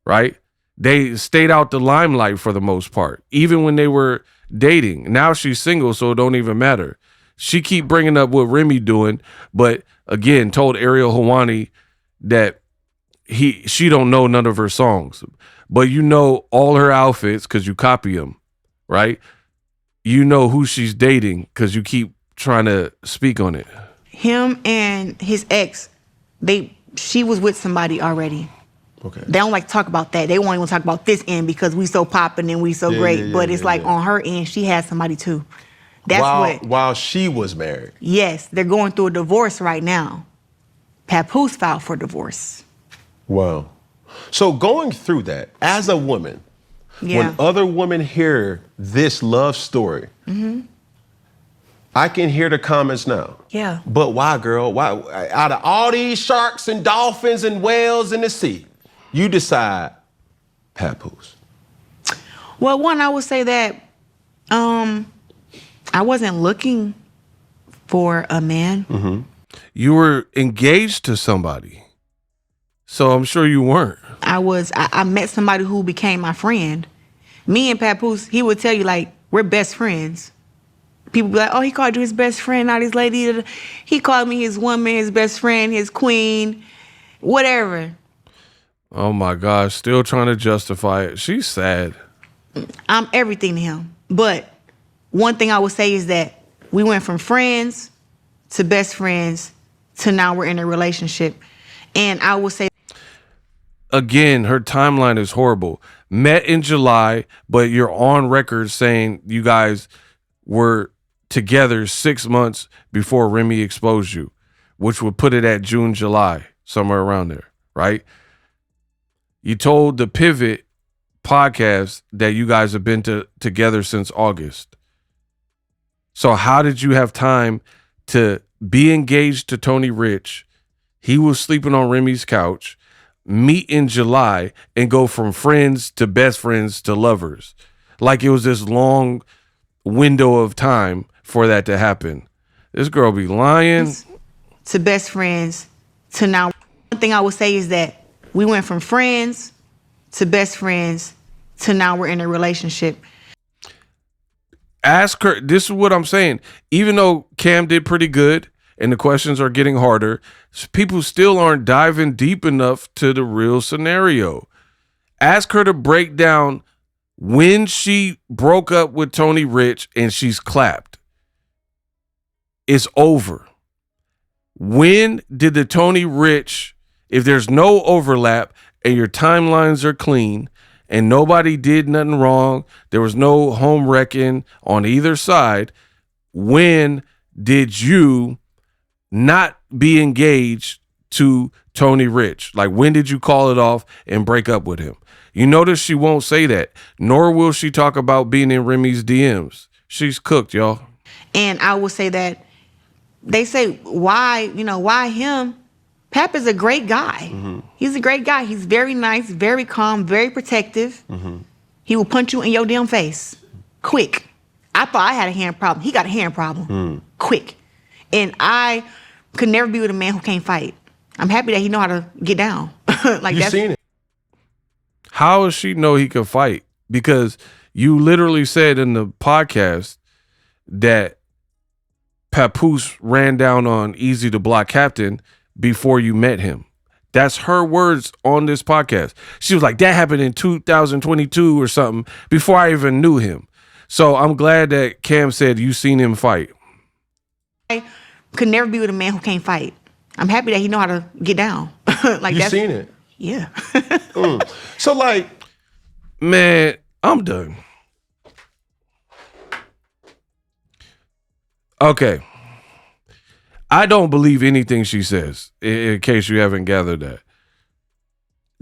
right? They stayed out the limelight for the most part, even when they were dating. Now she's single, so it don't even matter. She keep bringing up what Remy doing, but again, told Ariel Hawani that she don't know none of her songs, but you know all her outfits because you copy them, right? You know who she's dating because you keep trying to speak on it. Him and his ex, she was with somebody already. Okay. They don't like to talk about that. They won't even talk about this end because we so popping and we so great. But it's like on her end, she had somebody too. That's while she was married. Yes, they're going through a divorce right now. Papoose filed for divorce. Wow. So going through that, as a woman, Yeah. when other women hear this love story, I can hear the comments now. Yeah. But why, girl? Why? Out of all these sharks and dolphins and whales in the sea, you decide Papoose. Well, one, I would say that I wasn't looking for a man. You were engaged to somebody, so I'm sure you weren't. I met somebody who became my friend. Me and Papoose, he would tell you, like, we're best friends. People be like, oh, he called you his best friend, not his lady. He called me his woman, his best friend, his queen, whatever. Oh my gosh, still trying to justify it. She's sad. I'm everything to him. But one thing I would say is that we went from friends to best friends to now we're in a relationship. And I would say, Again, her timeline is horrible. Met in July, but you're on record saying you guys were together 6 months before Remy exposed you, which would put it at June, July, somewhere around there, right? You told the Pivot podcast that you guys have been together since August. So how did you have time to be engaged to Tony Rich? He was sleeping on Remy's couch. meet in July and go from friends to best friends to lovers. Like it was this long window of time for that to happen. This girl be lying. To best friends to now. One thing I would say is that we went from friends to best friends to now we're in a relationship. Ask her. This is what I'm saying. Even though Cam did pretty good and the questions are getting harder, people still aren't diving deep enough to the real scenario. Ask her to break down when she broke up with Tony Rich and she's clapped. It's over. When did the Tony Rich, if there's no overlap and your timelines are clean and nobody did nothing wrong, there was no home wrecking on either side, when did you not be engaged to Tony Rich? Like, when did you call it off and break up with him? You notice she won't say that, nor will she talk about being in Remy's DMs. She's cooked, y'all. And I will say that they say, why him? Pap is a great guy. Mm-hmm. He's a great guy. He's very nice, very calm, very protective. Mm-hmm. He will punch you in your damn face. Quick. I thought I had a hand problem. He got a hand problem. Quick. And I could never be with a man who can't fight. I'm happy that he know how to get down. Like, you seen it. How does she know he can fight? Because you literally said in the podcast that Papoose ran down on Easy to Block Captain before you met him. That's her words on this podcast. She was like, that happened in 2022 or something before I even knew him. So I'm glad that Cam said you seen him fight. I could never be with a man who can't fight. I'm happy that he know how to get down. Like, you seen it? Yeah. So, like, man, I'm done. Okay. I don't believe anything she says, in case you haven't gathered that.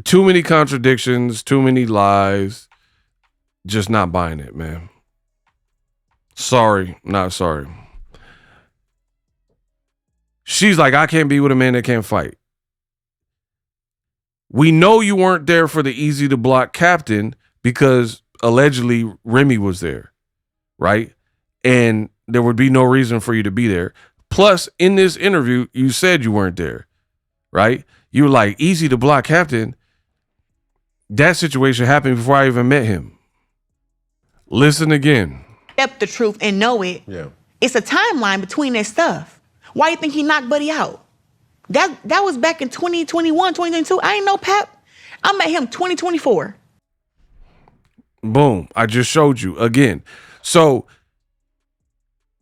Too many contradictions, too many lies. Just not buying it, man. Sorry, not sorry. She's like, I can't be with a man that can't fight. We know you weren't there for the Easy to Block Captain because allegedly Remy was there, right? And there would be no reason for you to be there. Plus, in this interview, you said you weren't there, right? You were like, Easy to Block Captain. That situation happened before I even met him. Listen again. Accept the truth and know it. Yeah. It's a timeline between that stuff. Why you think he knocked Buddy out? That was back in 2021, 2022. I ain't know Pap. I met him 2024. Boom. I just showed you again. So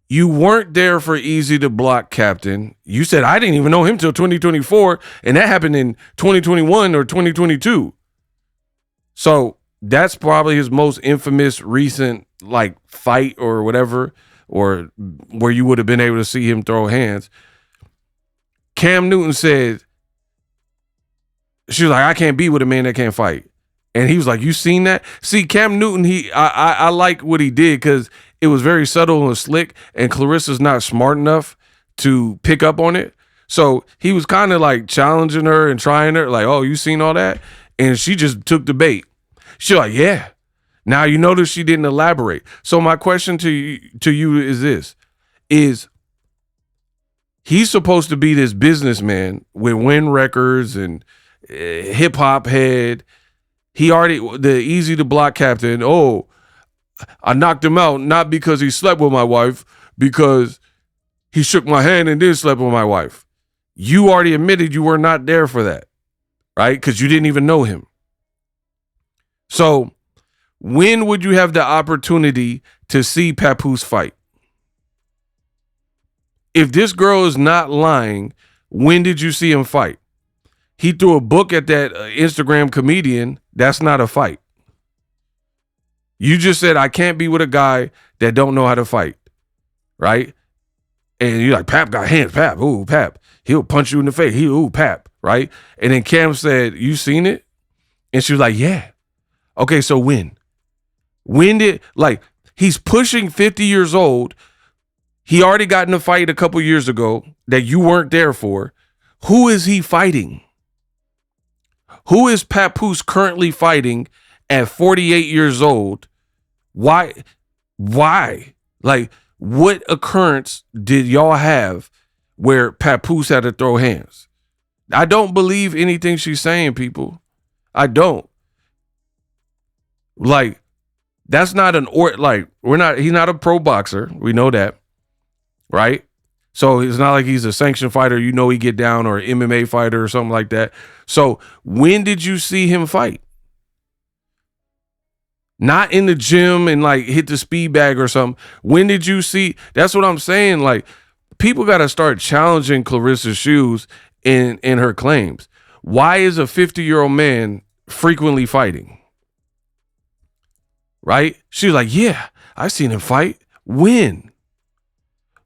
you weren't there for Easy to Block Captain. You said, I didn't even know him till 2024, and that happened in 2021 or 2022. So that's probably his most infamous recent, like, fight or whatever, or where you would have been able to see him throw hands. Cam Newton said, she was like, I can't be with a man that can't fight. And he was like, you seen that? See, Cam Newton, I like what he did because it was very subtle and slick, and Claressa's not smart enough to pick up on it. So he was kind of like challenging her and trying her, like, oh, you seen all that? And she just took the bait. She's like, yeah. Now you notice she didn't elaborate. So my question to you is this, is he's supposed to be this businessman with Win Records and hip hop head. He already, the Easy to Block Captain. Oh, I knocked him out not because he slept with my wife, because he shook my hand and then slept with my wife. You already admitted you were not there for that, right? Because you didn't even know him. So when would you have the opportunity to see Papoose fight? If this girl is not lying, when did you see him fight? He threw a book at that Instagram comedian. That's not a fight. You just said, I can't be with a guy that don't know how to fight, right? And you're like, Pap got hands, Pap, ooh, Pap. He'll punch you in the face. Ooh, Pap, right? And then Cam said, you seen it? And she was like, yeah. Okay, so when? When did, like, he's pushing 50 years old. He already got in a fight a couple years ago that you weren't there for. Who is he fighting? Who is Papoose currently fighting at 48 years old? Why? Like, what occurrence did y'all have where Papoose had to throw hands? I don't believe anything she's saying, people. I don't. Like, that's not he's not a pro boxer. We know that, right? So it's not like he's a sanctioned fighter, he get down, or an MMA fighter or something like that. So when did you see him fight? Not in the gym and like hit the speed bag or something. When did you see? That's what I'm saying. Like, people got to start challenging Claressa Shields in her claims. Why is a 50-year-old man frequently fighting? Right? She's like, yeah, I've seen him fight. When?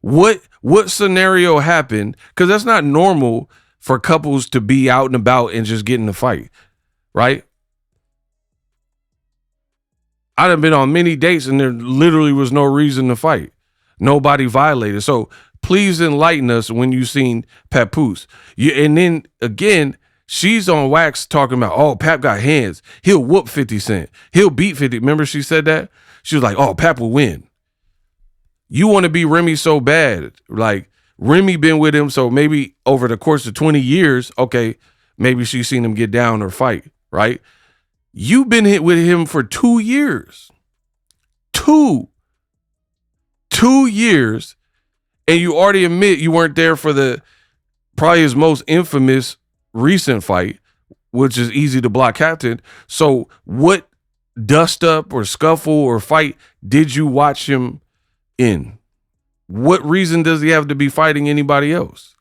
What scenario happened? Because that's not normal for couples to be out and about and just get in a fight, right? I done been on many dates and there literally was no reason to fight. Nobody violated. So please enlighten us when you seen Papoose. And then again, she's on wax talking about, oh, Pap got hands. He'll whoop 50 Cent. He'll beat 50. Remember she said that? She was like, oh, Pap will win. You want to be Remy so bad. Like, Remy been with him, so maybe over the course of 20 years, okay, maybe she's seen him get down or fight, right? You've been hit with him for 2 years. 2 years, and you already admit you weren't there for probably his most infamous recent fight, which is Easy to Block Captain. So what dust up or scuffle or fight did you watch him in? What reason does he have to be fighting anybody else?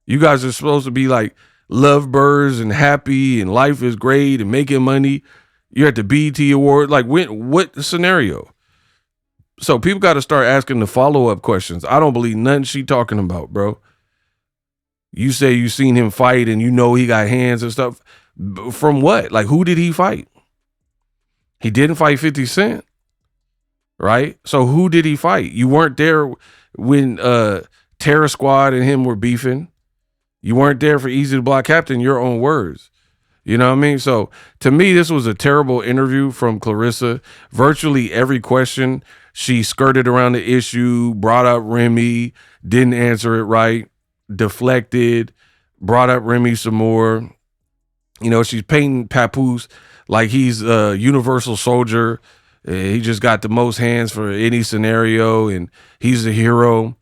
You guys are supposed to be like lovebirds and happy and life is great and making money. You're at the BET Award. Like, what scenario? So people got to start asking the follow-up questions. I don't believe nothing she talking about, bro. You say you seen him fight and he got hands and stuff. From what? Like, who did he fight? He didn't fight 50 Cent, right? So who did he fight? You weren't there when Terror Squad and him were beefing. You weren't there for Easy to Block Captain, your own words. You know what I mean? So to me, this was a terrible interview from Claressa. Virtually every question, she skirted around the issue, brought up Remy, didn't answer it right, deflected, brought up Remy some more. She's painting Papoose like he's a universal soldier. He just got the most hands for any scenario, and he's a hero.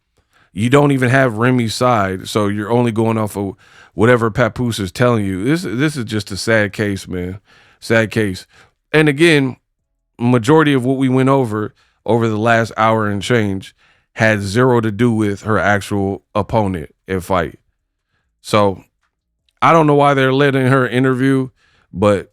You don't even have Remy's side, so you're only going off of whatever Papoose is telling you. This is just a sad case, man. Sad case. And again, majority of what we went over the last hour and change had zero to do with her actual opponent and fight. So I don't know why they're letting her interview, but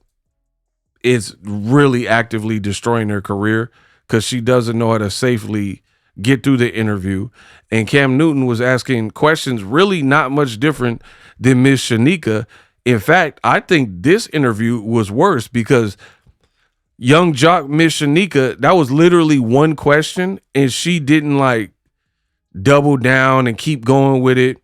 it's really actively destroying her career because she doesn't know how to safely get through the interview. And Cam Newton was asking questions really not much different than Miss Shanika. In fact, I think this interview was worse because young jock Miss Shanika, that was literally one question and she didn't like double down and keep going with it.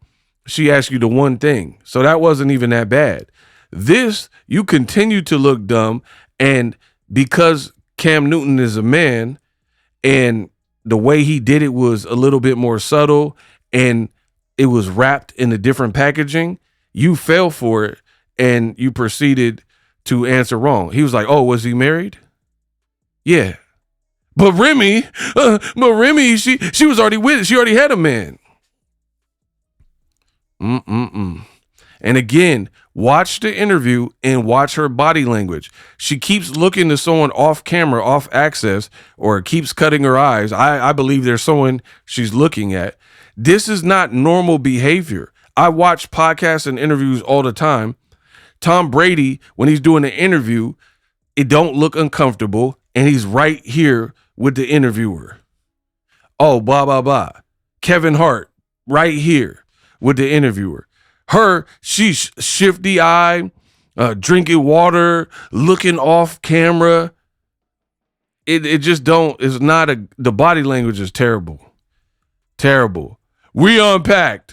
She asked you the one thing. So that wasn't even that bad. This, you continue to look dumb, and because Cam Newton is a man and the way he did it was a little bit more subtle and it was wrapped in a different packaging, you fell for it and you proceeded to answer wrong. He was like, oh, was he married? Yeah. But Remy, she was already with it. She already had a man. And again, watch the interview and watch her body language. She keeps looking to someone off camera, off access, or keeps cutting her eyes. I believe there's someone she's looking at. This is not normal behavior. I watch podcasts and interviews all the time. Tom Brady, when he's doing an interview, it don't look uncomfortable, and he's right here with the interviewer. Oh, blah, blah, blah. Kevin Hart, right here with the interviewer. Her, she's shifty eye, drinking water, looking off camera. It just don't, it's not the body language is terrible. Terrible. We unpacked.